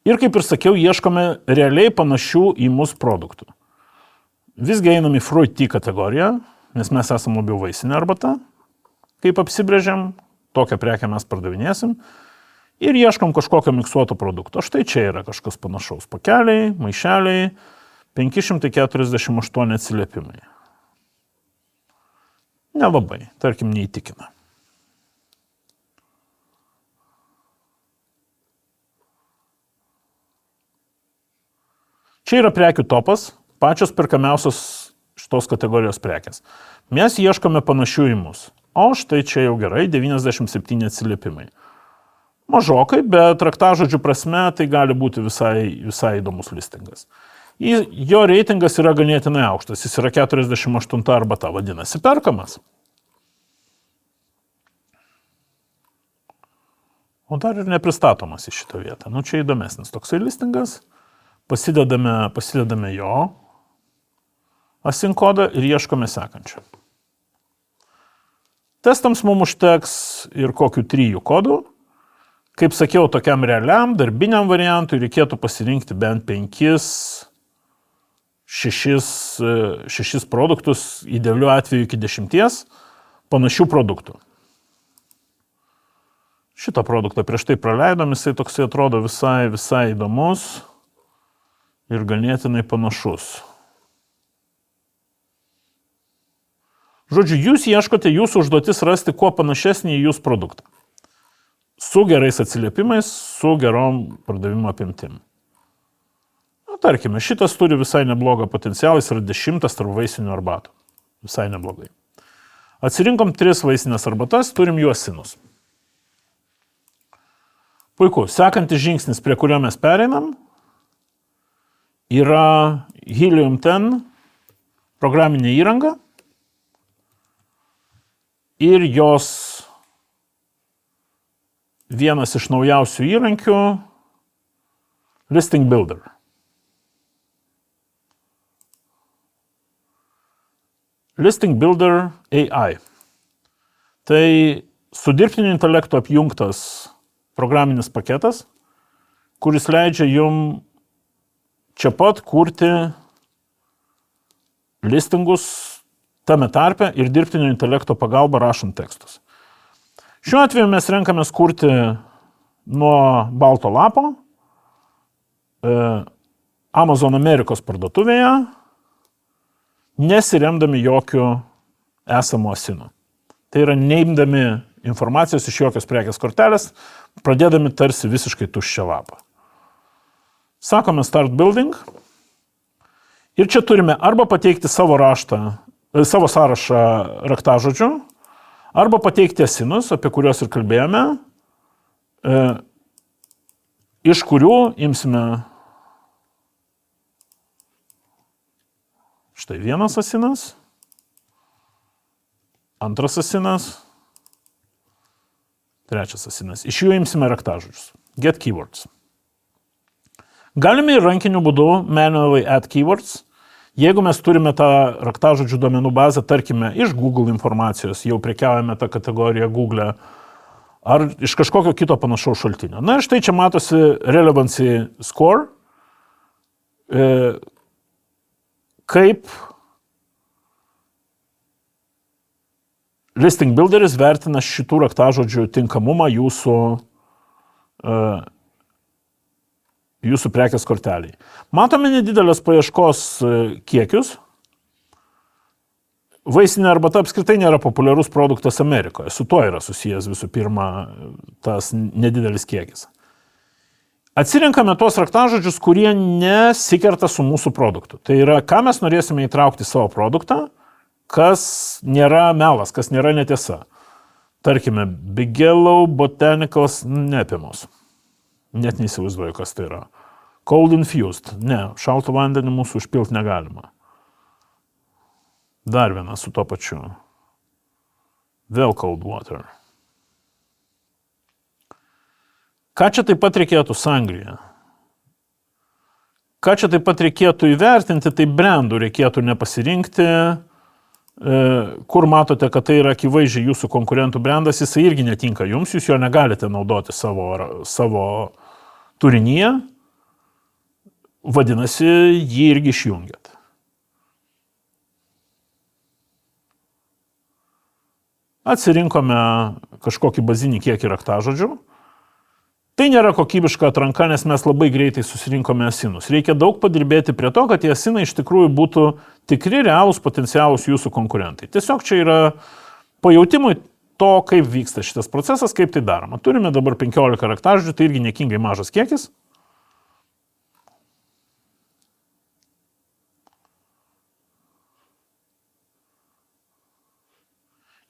ir, kaip ir sakiau, ieškome realiai panašių į mūsų produktų. Visgi einam į Fruit Tea kategoriją, nes mes esame labiau vaisinė arbata, kaip apsibrėžiam, tokią prekę mes pardavinėsim ir ieškom kažkokio miksuoto produkto. Štai čia yra kažkas panašaus. Pakeliai, maišeliai, 548 atsiliepimai. Nelabai, tarkim, neįtikina. Čia yra prekių topas, pačios perkamiausios šitos kategorijos prekės. Mes ieškome panašių į mus. O štai čia jau gerai, 97 atsiliepimai. Mažokai, bet raktažodžių prasme tai gali būti visai įdomus listingas. Jo reitingas yra ganėtinai aukštas, jis yra 48 arbata, vadinasi perkamas. O dar ir nepristatomas į šitą vietą. Čia įdomesnis toksai listingas. Pasidedame jo ASIN kodą ir ieškome sekančio. Testams mums užteks ir kokių 3 kodų. Kaip sakiau, tokiam realiam, darbiniam variantui reikėtų pasirinkti bent 5-6 produktus, idealiu atveju iki 10 panašių produktų. Šitą produktą prieš tai praleidom, jisai toksai atrodo visai įdomus ir ganėtinai panašus. Žodžiu, jūs ieškote, jūsų užduotis rasti kuo panašesnį į jūsų produktą. Su gerais atsiliepimais, su gerom pardavimo apimtim. Tarkime, šitas turi visai neblogą potencialą, jis yra 10 tarp vaisinių arbatų. Visai neblogai. Atsirinkom 3 vaisinės arbatas, turim jų asinus. Puiku. Sekantis žingsnis, prie kurio mes pereinam, yra Helium 10 programinė įranga ir jos vienas iš naujausių įrankių Listing Builder. Listing Builder AI. Tai su dirbtiniu intelektu apjungtas programinis paketas, kuris leidžia jum čia pat kurti listingus tame tarpe ir dirbtinio intelekto pagalba rašant tekstus. Šiuo atveju mes renkamės kurti nuo balto lapo Amazon Amerikos parduotuvėje, nesiremdami jokių esamų asinų. Tai yra neimdami informacijos iš jokios prekės kortelės, pradėdami tarsi visiškai tuščią lapą. Sakome Start Building ir čia turime arba pateikti savo sąrašą raktažodžių, arba pateikti asinus, apie kuriuos ir kalbėjome, iš kurių imsime štai vienas asinas, antras asinas, trečias asinas. Iš jų imsime raktažodžius. Get keywords. Galime ir rankiniu būdu manually add keywords. Jeigu mes turime tą raktažodžių duomenų bazę, tarkime, iš Google informacijos, jau prekiaujame tą kategoriją Google, ar iš kažkokio kito panašaus šaltinio. Na ir štai čia matosi relevancy score, kaip Listing Builderis vertina šitų raktažodžių tinkamumą jūsų prekės korteliai. Matome nedidelės paieškos kiekius. Vaisinė arbata apskritai nėra populiarus produktas Amerikoje. Su tuo yra susijęs visų pirma tas nedidelis kiekis. Atsirinkame tuos raktažodžius, kurie nesikerta su mūsų produktu. Tai yra, ką mes norėsime įtraukti į savo produktą, kas nėra melas, kas nėra netiesa. Tarkime, Bigelow Botanicals, ne apie mus. Net neįsivaizduoju, kas tai yra. Cold infused, ne, šaltą vandenį mūsų užpilt negalima. Dar viena su to pačiu. Vėl cold water. Ką čia taip pat reikėtų sangrija? Ką čia taip pat reikėtų įvertinti, tai brandų reikėtų nepasirinkti. Kur matote, kad tai yra akivaizdžiai jūsų konkurentų brandas, jisai irgi netinka jums, jūs jo negalite naudoti savo turinyje, vadinasi, jį irgi išjungiat. Atsirinkome kažkokį bazinį kiekį raktažodžių. Tai nėra kokybiška atranka, nes mes labai greitai susirinkome asinus. Reikia daug padirbėti prie to, kad tie asinai iš tikrųjų būtų tikri, realūs, potencialūs jūsų konkurentai. Tiesiog čia yra pajautimui to, kaip vyksta šitas procesas, kaip tai daroma. Turime dabar 15 raktažodžių, tai irgi niekingai mažas kiekis.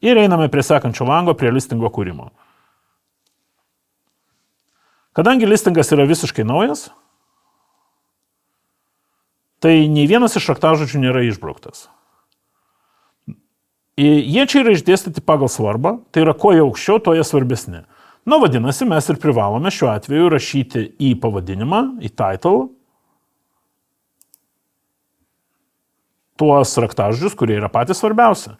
Ir einame prie sekančio lango, prie listingo kūrimo. Kadangi listingas yra visiškai naujas, tai nei vienas iš raktažodžių nėra išbrauktas. Jie čia yra išdėstyti pagal svarbą, tai yra kuo jie aukščiau, tuo jie svarbesni. Na, vadinasi, mes ir privalome šiuo atveju rašyti į pavadinimą, į title, tuos raktažodžius, kurie yra patys svarbiausi.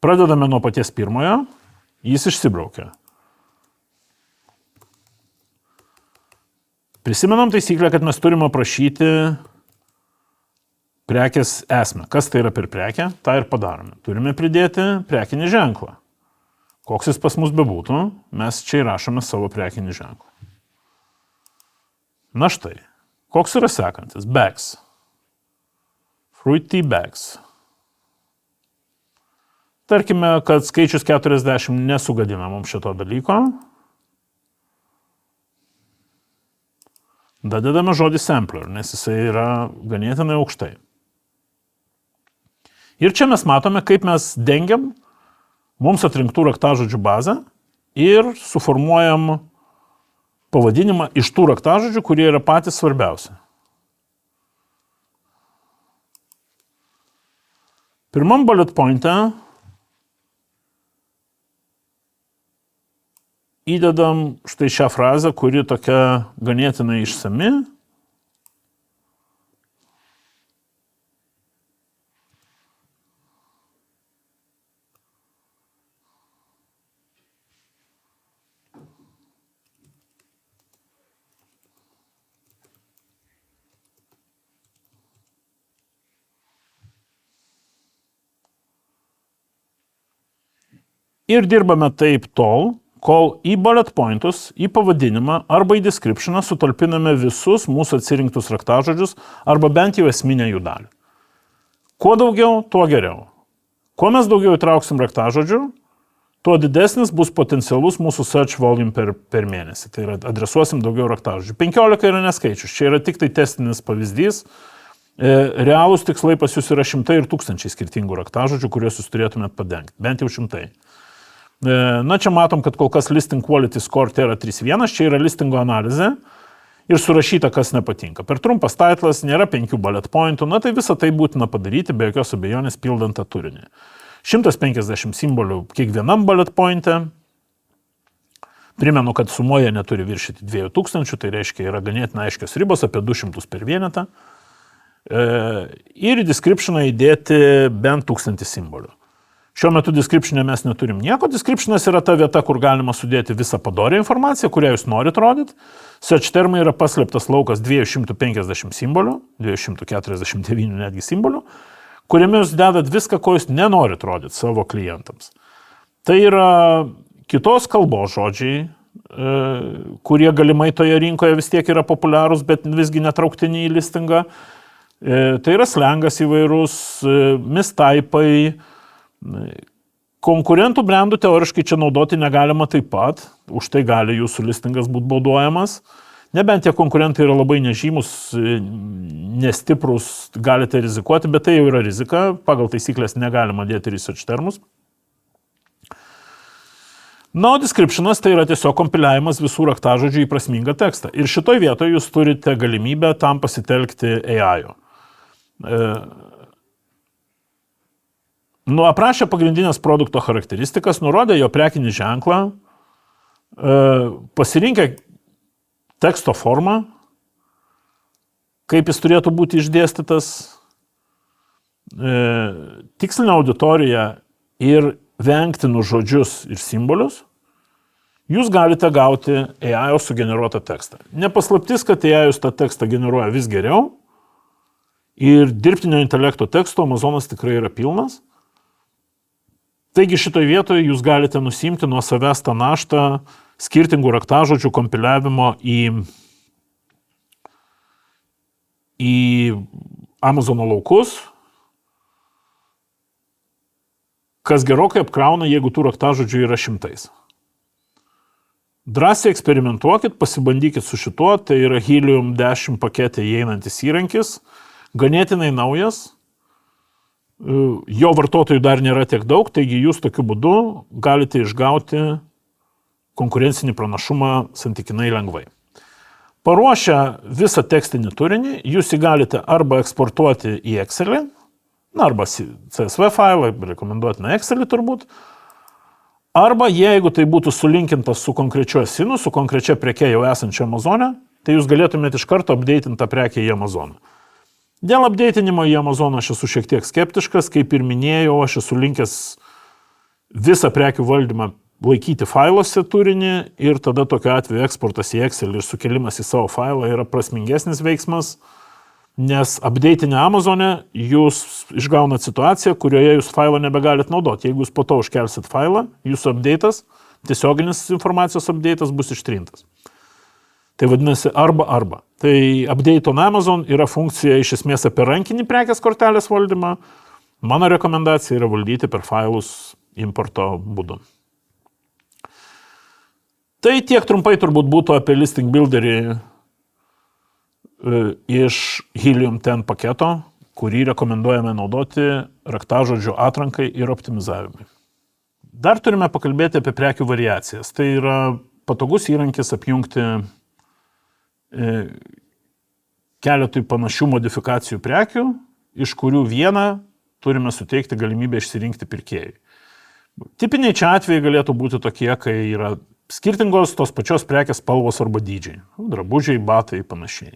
Pradedame nuo paties pirmojo, jis išsibraukia. Prisimenam taisyklę, kad mes turime aprašyti prekės esmę. Kas tai yra per prekę, tą ir padarome. Turime pridėti prekinį ženklą. Koks jis pas mus bebūtų, mes čia įrašome savo prekinį ženklą. Na štai, koks yra sekantis? Bags. Fruity bags. Tarkime, kad skaičius 40 nesugadina mums šito dalyko. Dadedame žodį sampler, nes jisai yra ganėtinai aukštai. Ir čia mes matome, kaip mes dengiam mums atrinktų raktažodžių bazę ir suformuojam pavadinimą iš tų raktažodžių, kurie yra patys svarbiausi. Pirmam bullet pointe įdedam štai šią frazę, kuri tokia ganėtinai išsami. Ir dirbame taip tol, kol į bullet pointus, į pavadinimą arba į descriptioną sutalpiname visus mūsų atsirinktus raktažodžius arba bent jau esminę jų dalį. Kuo daugiau, tuo geriau. Kuo mes daugiau įtrauksim raktažodžių, tuo didesnis bus potencialus mūsų search volume per mėnesį. Tai yra adresuosim daugiau raktažodžių. 15 yra neskaičius, čia yra tik tai testinis pavyzdys. Realūs tikslai pas jūs yra 100 ir 1000 skirtingų raktažodžių, kuriuos jūs turėtumėt padengti. Bent jau 100. Na, čia matom, kad kol kas listing quality score tai yra 3.1, čia yra listingo analizė ir surašyta, kas nepatinka. Per trumpas titlas, nėra 5 bullet pointų, na tai visą tai būtina padaryti, be jokios abejonės pildant tą turinį. 150 simbolių kiekvienam bullet pointe. Primenu, kad sumoje neturi viršyti 2000, tai reiškia yra ganėtinai aiškios ribos, apie 200 per vienetą. Ir į descriptioną įdėti bent 1000 simbolių. Šiuo metu description'e mes neturim nieko. Description'as yra ta vieta, kur galima sudėti visą padorią informaciją, kurią jūs norit rodyti. Search termai yra paslėptas laukas 250 simbolių, 249 netgi simbolių, kuriame jūs dedat viską, ko jūs nenorit rodyti savo klientams. Tai yra kitos kalbos žodžiai, kurie galimai toje rinkoje vis tiek yra populiarūs, bet visgi netrauktini į listingą. Tai yra slengas įvairūs, mistypai. Konkurentų brandų teoriškai čia naudoti negalima taip pat, už tai gali jūsų listingas būti bauduojamas. Nebent tie konkurentai yra labai nežymus, nestiprus, galite rizikuoti, bet tai jau yra rizika, pagal taisyklės negalima dėti research termus. Na, o description'as tai yra tiesiog kompiliavimas visų raktažodžių į prasmingą tekstą. Ir šitoj vietoje jūs turite galimybę tam pasitelkti AI-o. Aprašę pagrindinės produkto charakteristikas, nurodė jo prekinį ženklą, pasirinkę teksto formą, kaip jis turėtų būti išdėstytas, tikslinę auditoriją ir vengtinus žodžius ir simbolius, jūs galite gauti AI sugeneruotą tekstą. Nepaslaptis, kad AI tą tekstą generuoja vis geriau ir dirbtinio intelekto teksto Amazonas tikrai yra pilnas. Taigi šitoje vietoje jūs galite nusimti nuo savęs tą naštą skirtingų raktažodžių kompiliavimo į Amazono laukus, kas gerokai apkrauna, jeigu tų raktažodžių yra 100. Drąsiai eksperimentuokit, pasibandykit su šituo, tai yra Helium 10 pakete įeinantis įrankis, ganėtinai naujas. Jo vartotojų dar nėra tiek daug, taigi jūs tokiu būdu galite išgauti konkurencinį pranašumą santykinai lengvai. Paruošę visą tekstinį turinį, jūs jį galite arba eksportuoti į Excelį, arba CSV failą, rekomenduotina Excelį turbūt, arba jeigu tai būtų sulinkintas su konkrečiu esinu, su konkrečia preke jau esančia Amazone, tai jūs galėtumėte iš karto updatinti tą prekę į Amazoną. Dėl updatinimo į Amazoną aš esu šiek tiek skeptiškas, kaip ir minėjau, aš esu linkęs visą prekių valdymą laikyti failuose turinį ir tada tokiu atveju eksportas į Excel ir sukelimas į savo failą yra prasmingesnis veiksmas, nes updatinę Amazone jūs išgaunat situaciją, kurioje jūs failą nebegalit naudoti. Jeigu jūs po to užkelsit failą, jūsų update'as, tiesioginis informacijos update'as bus ištrintas. Tai vadinasi arba. Tai update on Amazon yra funkcija iš esmės apie rankinį prekės kortelės valdymą. Mano rekomendacija yra valdyti per failus importo būdu. Tai tiek trumpai turbūt būtų apie listing builderį iš Helium 10 paketo, kurį rekomenduojame naudoti raktažodžių atrankai ir optimizavimui. Dar turime pakalbėti apie prekių variacijas. Tai yra patogus įrankis apjungti keletui panašių modifikacijų prekių, iš kurių vieną turime suteikti galimybę išsirinkti pirkėjui. Tipiniai čia atvejai galėtų būti tokie, kai yra skirtingos tos pačios prekės spalvos arba dydžiai. Drabužiai, batai, panašiai.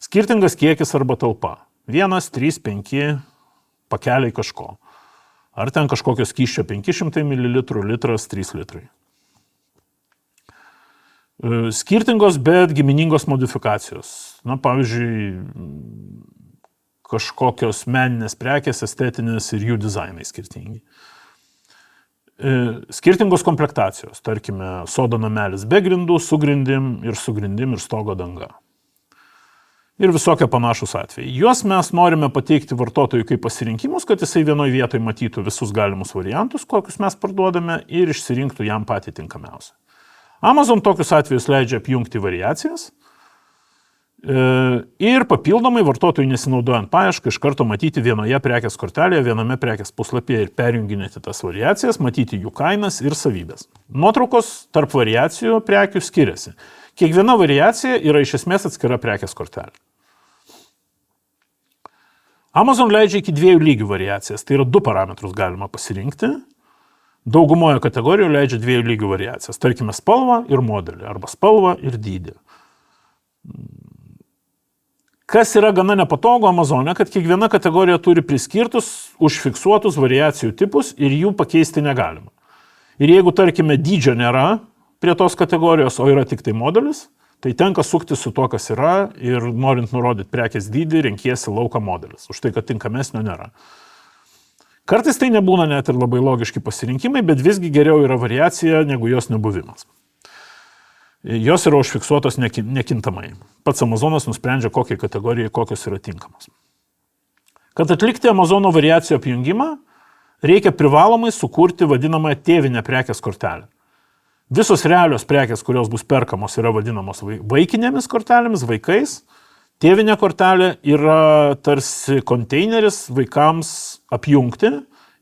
Skirtingas kiekis arba talpa. 1, 3, 5 pakeliai kažko. Ar ten kažkokio skysčio 500 ml, litras, 3 litrai. Skirtingos, bet giminingos modifikacijos. Na, pavyzdžiui, kažkokios meninės prekės, estetinės ir jų dizainai skirtingi. Skirtingos komplektacijos, tarkime, sodo namelis be grindų, su grindim ir stogo danga. Ir visokie panašus atvejai. Juos mes norime pateikti vartotojui kaip pasirinkimus, kad jisai vienoje vietoje matytų visus galimus variantus, kokius mes parduodame ir išsirinktų jam patį tinkamiausią. Amazon tokius atvejus leidžia apjungti variacijas ir papildomai vartotojui nesinaudojant paiešką iš karto matyti vienoje prekės kortelėje, viename prekės puslapyje ir perjunginėti tas variacijas, matyti jų kainas ir savybės. Nuotraukos tarp variacijų prekių skiriasi. Kiekviena variacija yra iš esmės atskira prekės kortelė. Amazon leidžia iki 2 lygių variacijas, tai yra 2 parametrus galima pasirinkti. Daugumoje kategorijų leidžia 2 lygių variacijas, tarkime spalvą ir modelį, arba spalvą ir dydį. Kas yra gana nepatogu Amazone, kad kiekviena kategorija turi priskirtus, užfiksuotus variacijų tipus ir jų pakeisti negalima. Ir jeigu, tarkime, dydžio nėra prie tos kategorijos, o yra tik tai modelis, tai tenka sukti su to, kas yra ir norint nurodyti prekės dydį, renkiesi lauką modelis, už tai, kad tinkamesnio nėra. Kartais tai nebūna net ir labai logiški pasirinkimai, bet visgi geriau yra variacija negu jos nebuvimas. Jos yra užfiksuotos nekintamai. Pats Amazonas nusprendžia, kokiai kategorijai kokios yra tinkamos. Kad atlikti Amazono variacijų apjungimą, reikia privalomai sukurti vadinamą tėvinę prekės kortelę. Visos realios prekės, kurios bus perkamos, yra vadinamos vaikinėmis kortelėmis, vaikais. Tėvinė kortelė yra tarsi konteineris vaikams apjungti,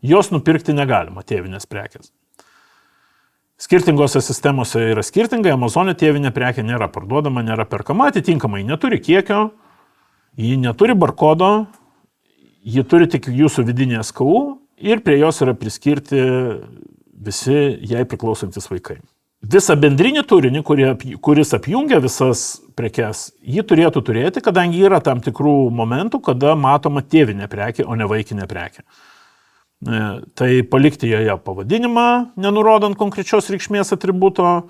jos nupirkti negalima, tėvinės prekės. Skirtingose sistemose yra skirtingai, Amazone tėvinė prekė nėra parduodama, nėra perkama, atitinkamai neturi kiekio, ji neturi barkodo, ji turi tik jūsų vidinį SKU ir prie jos yra priskirti visi jai priklausantis vaikai. Visą bendrinį turinį, kuris apjungia visas prekes, jį turėtų turėti, kadangi yra tam tikrų momentų, kada matoma tėvinė prekė, o ne vaikinė prekė. Tai palikti joje pavadinimą, nenurodant konkrečios reikšmės atributo,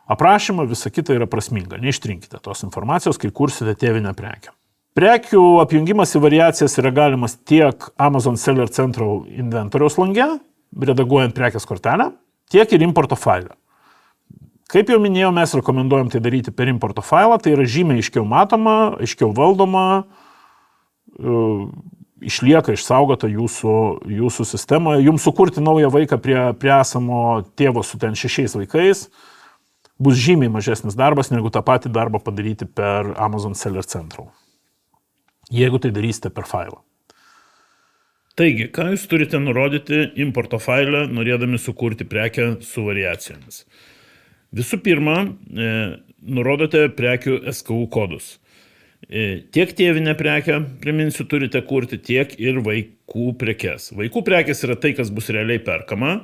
aprašymą, visa kita yra prasminga. Neištrinkite tos informacijos, kai kursite tėvinę prekę. Prekių apjungimas į variacijas yra galimas tiek Amazon Seller Central inventoriaus lange, redaguojant prekės kortelę, tiek ir importo failę. Kaip jau minėjau, mes rekomenduojam tai daryti per importo failą, tai yra žymiai aiškiau matoma, aiškiau valdoma, išlieka išsaugota jūsų sistemoje. Jums sukurti naują vaiką prie esamo tėvo su ten 6 vaikais bus žymiai mažesnis darbas, negu tą patį darbą padaryti per Amazon Seller Central, jeigu tai darysite per failą. Taigi, ką jūs turite nurodyti importo failę, norėdami sukurti prekę su variacijomis? Visų pirma, nurodote prekių SKU kodus. Tiek tėvinę prekę, priminsiu, turite kurti, tiek ir vaikų prekes. Vaikų prekės yra tai, kas bus realiai perkama.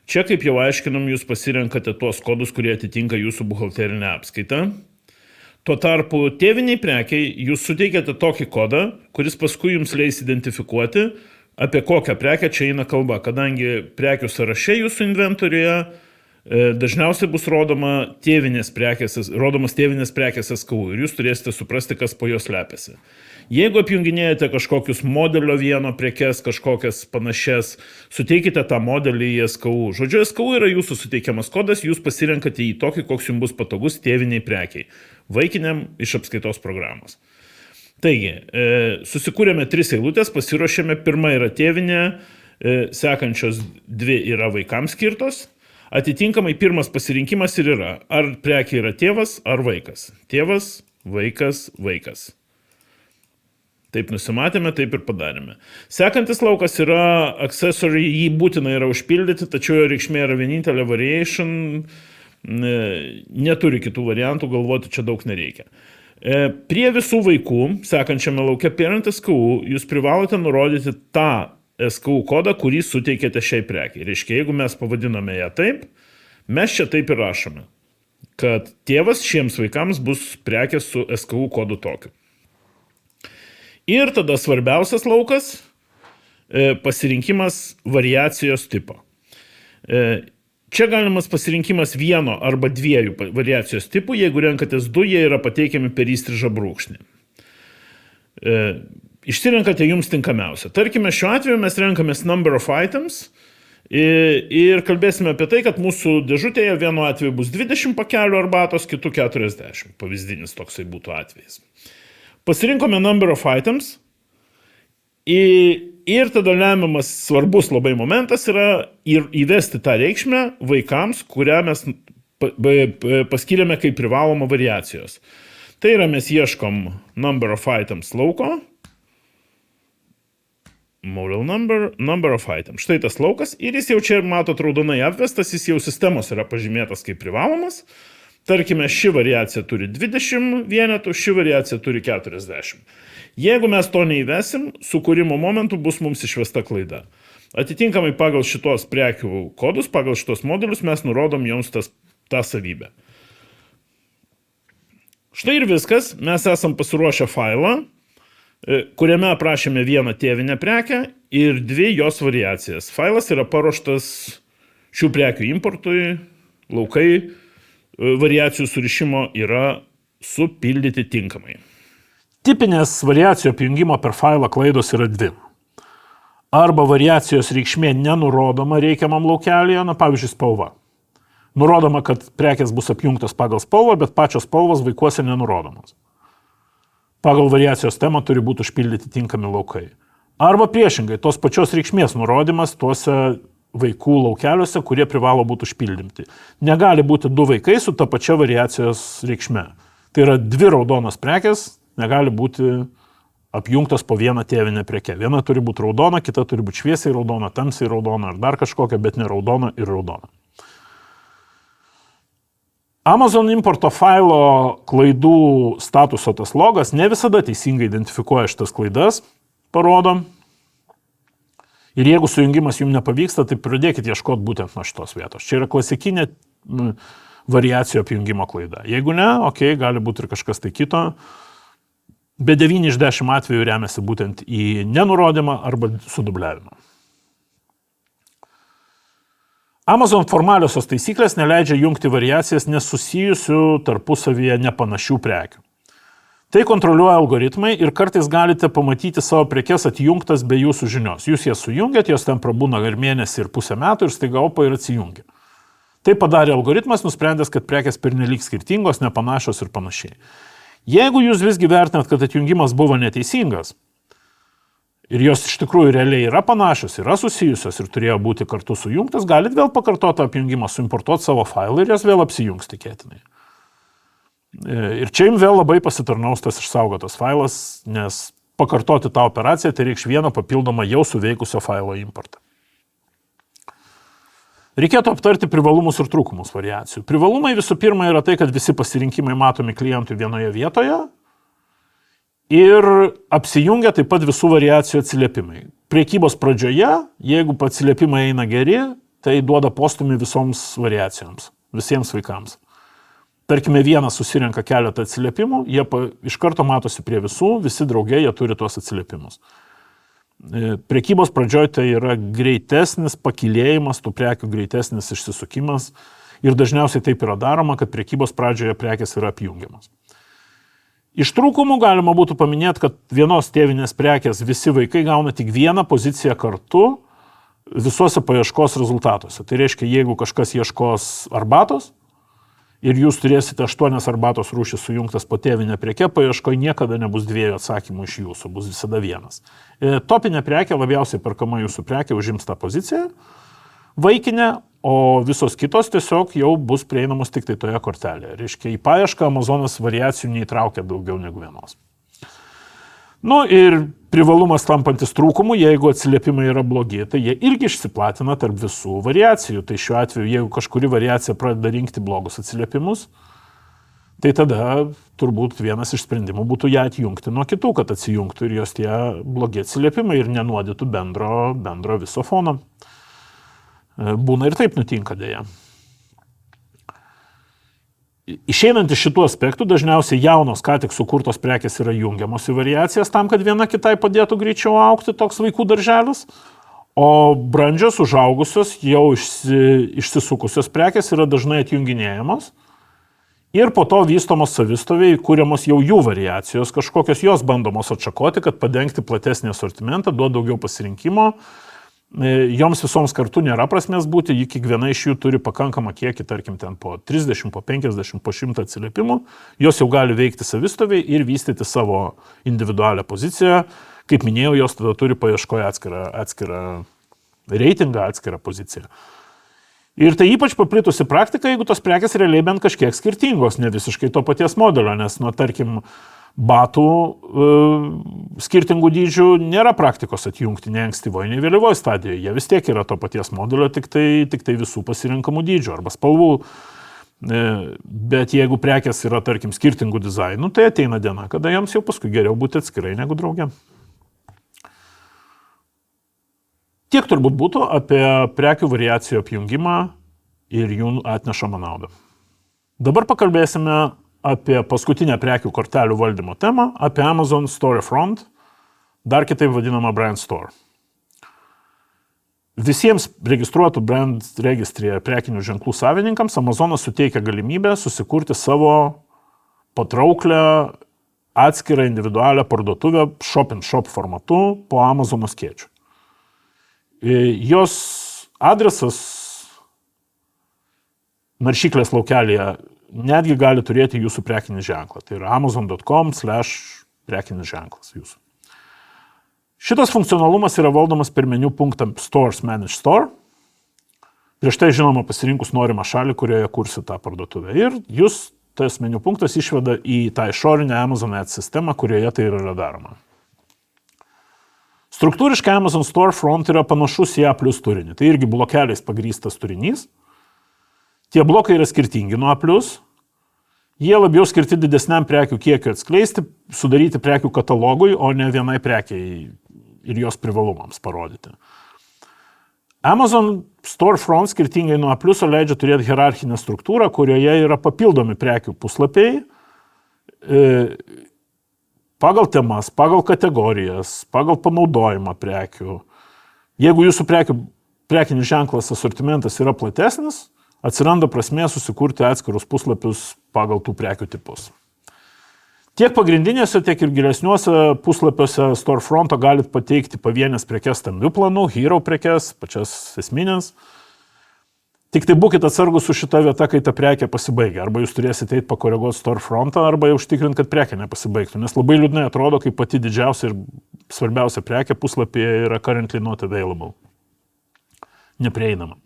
Čia, kaip jau aiškinom, jūs pasirenkate tuos kodus, kurie atitinka jūsų buhalterinę apskaitą. Tuo tarpu tėviniai prekiai jūs suteikiate tokį kodą, kuris paskui jums leis identifikuoti, apie kokią prekę čia eina kalba, kadangi prekių sąraše jūsų inventoriuje dažniausiai bus rodomas tėvinės prekės SKU ir jūs turėsite suprasti, kas po jos slepiasi. Jeigu apjunginėjate kažkokius modelio vieno prekes, kažkokias panašias, suteikite tą modelį į SKU. Žodžiu, SKU yra jūsų suteikiamas kodas, jūs pasirenkate jį tokį, koks jums bus patogus tėviniai prekiai, vaikiniam iš apskaitos programos. Taigi, susikūrėme 3 eilutės, pasiruošėme, pirma yra tėvinė, sekančios 2 yra vaikams skirtos. Atitinkamai pirmas pasirinkimas ir yra, ar prekė yra tėvas ar vaikas. Tėvas, vaikas, vaikas. Taip nusimatėme, taip ir padarėme. Sekantis laukas yra accessory, jį būtina yra užpildyti, tačiau jo reikšmė yra vienintelė variation, neturi kitų variantų, galvoti čia daug nereikia. Prie visų vaikų, sekančiame lauke parent SKU, jūs privalote nurodyti tą SKU kodą, kurį suteikėte šiai prekiai. Reiškia, jeigu mes pavadiname ją taip, mes čia taip ir rašome, kad tėvas šiems vaikams bus prekės su SKU kodu tokiu. Ir tada svarbiausias laukas – pasirinkimas variacijos tipo. Čia galimas pasirinkimas vieno arba dviejų variacijos tipų, jeigu renkatės du, jie yra pateikiami per įstrižą brūkšnį. Išsirenkate jums tinkamiausią. Tarkime, šiuo atveju mes renkamės number of items ir kalbėsime apie tai, kad mūsų dėžutėje vienu atveju bus 20 pakelių arbatos, kitų 40. Pavyzdinis toksai būtų atvejis. Pasirinkome number of items ir tada lemiamas svarbus labai momentas yra įvesti tą reikšmę vaikams, kurią mes paskiriame kaip privalomą variacijos. Tai yra mes ieškom number of items lauko, model number of items. Štai tas laukas ir jis jau čia matot raudonai apvestas, jis jau sistemos yra pažymėtas kaip privalomas. Tarkime, ši variacija turi 20 vienetų, ši variacija turi 40. Jeigu mes to neįvesim, sukūrimo momentu bus mums išvesta klaida. Atitinkamai pagal šitos prekių kodus, pagal šitos modelius mes nurodom joms tą savybę. Štai ir viskas, mes esam pasiruošę failą, kuriame aprašėme vieną tėvinę prekę ir dvi jos variacijas. Failas yra paruoštas šių prekių importui, laukai variacijų surišimo yra supildyti tinkamai. Tipinės variacijų apjungimo per failą klaidos yra dvi. Arba variacijos reikšmė nenurodoma reikiamam laukelyje, pavyzdžiui, spalva. Nurodoma, kad prekės bus apjungtos pagal spalvą, bet pačios spalvos vaikuose nenurodomos. Pagal variacijos temą turi būti užpildyti tinkami laukai. Arba priešingai, tos pačios reikšmės nurodymas tuose vaikų laukeliuose, kurie privalo būti užpildyti. Negali būti du vaikai su ta pačia variacijos reikšme. Tai yra dvi raudonos prekės, negali būti apjungtos po vieną tėvinę prekę. Viena turi būti raudona, kita turi būti šviesiai raudona, tamsiai raudona ar dar kažkokia, bet ne raudona ir raudona. Amazon importo failo klaidų statuso tas logas ne visada teisingai identifikuoja šitas klaidas, parodo. Ir jeigu sujungimas jums nepavyksta, tai pradėkite ieškoti būtent nuo šitos vietos. Čia yra klasikinė variacijų apjungimo klaida. Jeigu ne, gali būti ir kažkas tai kito. Bet 9 iš 10 atvejų remiasi būtent į nenurodymą arba sudubliavimą. Amazon formaliosios taisyklės neleidžia jungti variacijas nesusijusių tarpusavyje nepanašių prekių. Tai kontroliuoja algoritmai ir kartais galite pamatyti savo prekes atjungtas be jūsų žinios. Jūs jas sujungiat, jos ten prabūna ir mėnesį ir pusę metų ir staiga opa ir atsijungia. Tai padarė algoritmas, nusprendęs, kad prekės pernelyg skirtingos, nepanašios ir panašiai. Jeigu jūs visgi vertinat, kad atjungimas buvo neteisingas ir jos iš tikrųjų realiai yra panašios, yra susijusios ir turėjo būti kartu sujungtas, galit vėl pakartoti apjungimą, suimportuoti savo failą ir jos vėl apsijungs tikėtinai. Ir čia jums vėl labai pasitarnaus tas išsaugotas failas, nes pakartoti tą operaciją tai reikš vieną papildomą jau suveikusio failo importą. Reikėtų aptarti privalumus ir trūkumus variacijų. Privalumai visų pirma yra tai, kad visi pasirinkimai matomi klientui vienoje vietoje ir apsijungia taip pat visų variacijų atsiliepimai. Prekybos pradžioje, jeigu atsiliepimai eina geri, tai duoda postumį visoms variacijoms, visiems vaikams. Tarkime, vienas susirenka keletą atsiliepimų, jie iš karto matosi prie visų, visi drauge jie turi tuos atsiliepimus. Prekybos pradžioje tai yra greitesnis pakilėjimas, tų prekių greitesnis išsisukimas ir dažniausiai taip yra daroma, kad prekybos pradžioje prekės yra apjungiamas. Iš trūkumų galima būtų paminėti, kad vienos tėvinės prekės visi vaikai gauna tik vieną poziciją kartu visuose paieškos rezultatuose. Tai reiškia, jeigu kažkas ieškos arbatos, ir jūs turėsite 8 arbatos rūšis sujungtas po tėvinę prekę, paieškoje niekada nebus 2 atsakymų iš jūsų, bus visada vienas. Topinė prekė, labiausiai perkama jūsų prekė, užims tą poziciją, vaikinė, o visos kitos tiesiog jau bus prieinamos tik tai toje kortelėje. Reiškia, į paiešką Amazonas variacijų neįtraukia daugiau negu vienos. Nu ir privalumas tampantis trūkumu, jeigu atsiliepimai yra blogi, tai jie irgi išsiplatina tarp visų variacijų. Tai šiuo atveju, jeigu kažkuri variacija pradeda rinkti blogus atsiliepimus, tai tada turbūt vienas iš sprendimų būtų ją atjungti nuo kitų, kad atsijungtų ir jos tie blogi atsiliepimai ir nenuodytų bendro viso fono. Būna ir taip nutinka dėja. Išeinant iš šitų aspektų, dažniausiai jaunos, ką tik sukurtos prekės yra jungiamos į variacijas tam, kad viena kitai padėtų greičiau augti, toks vaikų darželis, o brandžios, užaugusios, jau išsisukusios prekės yra dažnai atjunginėjamos ir po to vystomos savistoviai, kūriamos jau jų variacijos, kažkokios jos bandomos atšakoti, kad padengti platesnį asortimentą, duoti daugiau pasirinkimo. Joms visoms kartu nėra prasmės būti, kiekviena iš jų turi pakankamą kiekį, tarkim, ten po 30, po 50, po 100 atsiliepimų, jos jau gali veikti savistoviai ir vystyti savo individualią poziciją. Kaip minėjau, jos tada turi paieškoje atskirą reitingą, atskirą poziciją. Ir tai ypač paplitusi praktika, jeigu tos prekės realiai bent kažkiek skirtingos, ne visiškai to paties modelio, nes, tarkim, batų skirtingų dydžių nėra praktikos atjungti nei ankstyvoje, nei vėlyvoje stadijoje. Jie vis tiek yra to paties modelio, tik tai visų pasirinkamų dydžių arba spalvų. Bet jeigu prekės yra, tarkim, skirtingų dizainų, tai ateina diena, kada joms jau paskui geriau būti atskirai negu drauge. Tiek turbūt būtų apie prekių variacijų apjungimą ir jų atnešamą naudą. Dabar pakalbėsime apie paskutinę prekių kortelių valdymo temą, apie Amazon Storefront, dar kitaip vadinamą Brand Store. Visiems registruotų brand registrėje prekinių ženklų savininkams Amazonas suteikia galimybę susikurti savo patrauklę, atskirą individualią parduotuvę shop-in-shop formatu po Amazono skėčiu. Jos adresas naršyklės laukelėje netgi gali turėti jūsų prekinį ženklą. Tai yra amazon.com/prekinis ženklas jūsų. Šitas funkcionalumas yra valdomas per meniu punktą Stores Manage Store. Prieš tai, žinoma, pasirinkus norimą šalį, kurioje kursi tą parduotuvę. Ir jūs tas meniu punktas išveda į tą išorinę Amazon Ads sistemą, kurioje tai yra daroma. Struktūriškai Amazon Storefront yra panašus į A+ turinį. Tai irgi blokeliais pagrįstas turinys. Tie blokai yra skirtingi nuo A+, jie labiau skirti didesniam prekių kiekiu atskleisti, sudaryti prekių katalogui, o ne vienai prekiai ir jos privalumams parodyti. Amazon Storefront skirtingai nuo A+ leidžia turėti hierarchinę struktūrą, kurioje yra papildomi prekių puslapiai pagal temas, pagal kategorijas, pagal panaudojimą prekių. Jeigu jūsų prekinis ženklas asortimentas yra platesnis, atsiranda prasmė susikurti atskirus puslapius pagal tų prekių tipus. Tiek pagrindinėse, tiek ir gilesniuose puslapiuose Storefronto galit pateikti pavienės prekes stambių planų, hero prekes, pačias esminės. Tik tai būkite atsargus su šita vieta, kai ta prekė pasibaigia. Arba jūs turėsite eiti pakoreguoti Storefrontą, arba užtikrinti, kad prekė nepasibaigtų. Nes labai liūdnai atrodo, kai pati didžiausia ir svarbiausia prekė puslapyje yra currently not available. Neprieinama.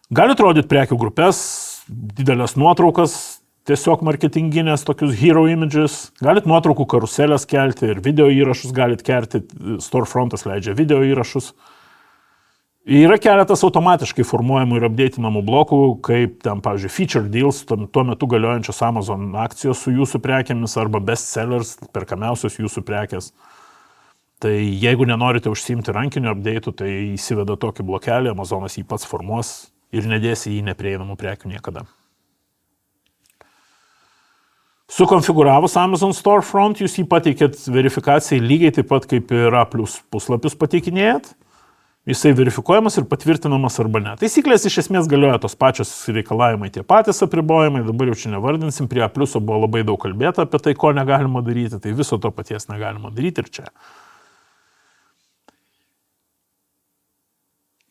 Galit rodyti prekių grupės, didelės nuotraukas, tiesiog marketinginės, tokius hero images. Galit nuotraukų karuselės kelti ir video įrašus galit kelti. Storefrontas leidžia video įrašus. Yra keletas automatiškai formuojamų ir updatinamų blokų, kaip ten, pavyzdžiui, feature deals, tuo metu galiojančios Amazon akcijos su jūsų prekėmis arba bestsellers, perkamiausios jūsų prekės. Tai jeigu nenorite užsiimti rankiniu update'u, tai įsiveda tokį blokelį, Amazonas jį pats formuos ir nedėsi į neprieinamų prekių niekada. Sukonfiguravus Amazon Storefront, jūs jį pateikėt verifikacijai lygiai taip pat kaip ir A+ puslapius pateikinėjat. Jisai verifikuojamas ir patvirtinamas arba ne. Taisyklės iš esmės galioja tos pačios reikalavimai, tie patys apribojimai, dabar jau čia nevardinsim, prie A+ buvo labai daug kalbėta apie tai, ko negalima daryti, tai viso to paties negalima daryti ir čia.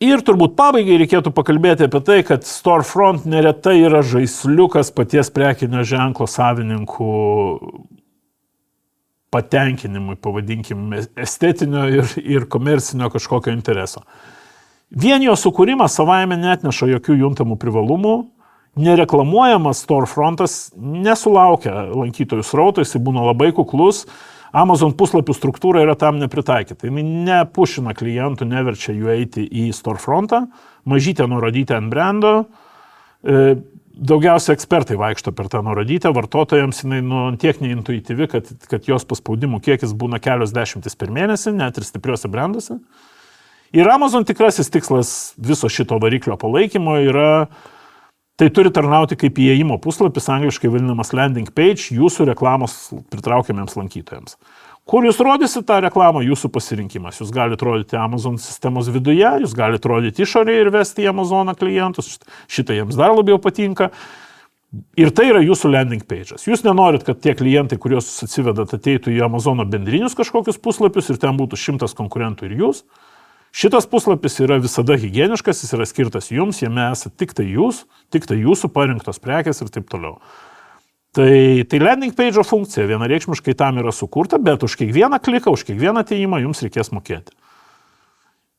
Ir turbūt pabaigai reikėtų pakalbėti apie tai, kad Storefront neretai yra žaisliukas paties prekinio ženklo savininkų patenkinimui, pavadinkim, estetinio ir komercinio kažkokio intereso. Vien jo sukūrimas savaime neatneša jokių juntamų privalumų, nereklamuojamas Storefrontas nesulaukia lankytojų srauto, jis būna labai kuklus, Amazon puslapių struktūra yra tam nepritaikyta. Jis nepušina klientų, neverčia jų eiti į storefrontą, mažytę nurodytę ant brando. Daugiausia ekspertai vaikšto per tą nurodytę, vartotojams jinai tiek neintuityvi, kad jos paspaudimų kiekis būna kelios dešimtis per mėnesį, net ir stipriuose branduose. Ir Amazon tikrasis tikslas viso šito variklio palaikymo yra, tai turi tarnauti kaip įėjimo puslapis, angliškai vadinamas landing page, jūsų reklamos pritraukiamiems lankytojams. Kur jūs rodysite tą reklamą, jūsų pasirinkimas. Jūs galite rodyti Amazon sistemos viduje, jūs galite rodyti išorėje ir vesti į Amazoną klientus. Šitą jiems dar labiau patinka. Ir tai yra jūsų landing page'as. Jūs nenorit, kad tie klientai, kuriuos atsivedat, ateitų į Amazono bendrinius kažkokius puslapius ir ten būtų 100 konkurentų ir jūs. Šitas puslapis yra visada higieniškas, jis yra skirtas jums, jame esate tik tai jūsų parinktos prekės ir taip toliau. Tai landing page'o funkcija vienareikšmiškai tam yra sukurta, bet už kiekvieną kliką, už kiekvieną atėjimą jums reikės mokėti.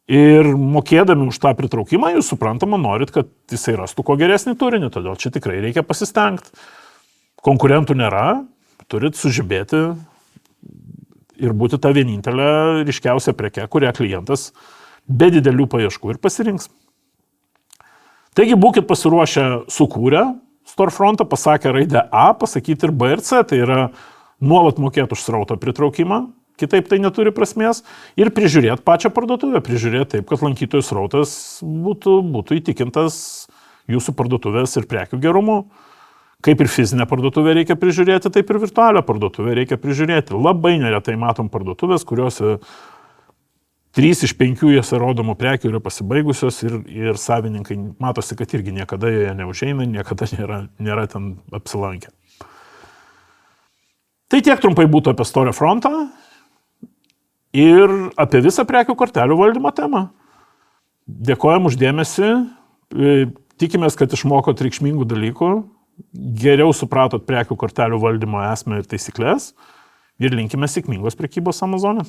Ir mokėdami už tą pritraukimą, jūs suprantama norit, kad jisai rastų kuo geresnį turinį, todėl čia tikrai reikia pasistengti. Konkurentų nėra, turit sužibėti ir būti ta vienintelė ryškiausia preke, kurią klientas be didelių paieškų ir pasirinks. Taigi būkit pasiruošę sukūrę storefrontą, pasakę raidę A, pasakyti ir B ir C, tai yra nuolat mokėti už srauto pritraukimą, kitaip tai neturi prasmės, ir prižiūrėti pačią parduotuvę, prižiūrėti taip, kad lankytojų srautas būtų įtikintas jūsų parduotuvės ir prekių gerumu. Kaip ir fizinę parduotuvę reikia prižiūrėti, taip ir virtualią parduotuvę reikia prižiūrėti. Labai neretai matom parduotuvės, kuriuose 3 iš 5 jose rodomų prekių yra pasibaigusios ir savininkai matosi, kad irgi niekada joje neužeina, niekada nėra ten apsilankę. Tai tiek trumpai būtų apie storefrontą ir apie visą prekių kortelių valdymo temą. Dėkojam už dėmesį, tikimės, kad išmokot reikšmingų dalykų, geriau supratot prekių kortelių valdymo esmę ir taisyklės ir linkime sėkmingos prekybos Amazone.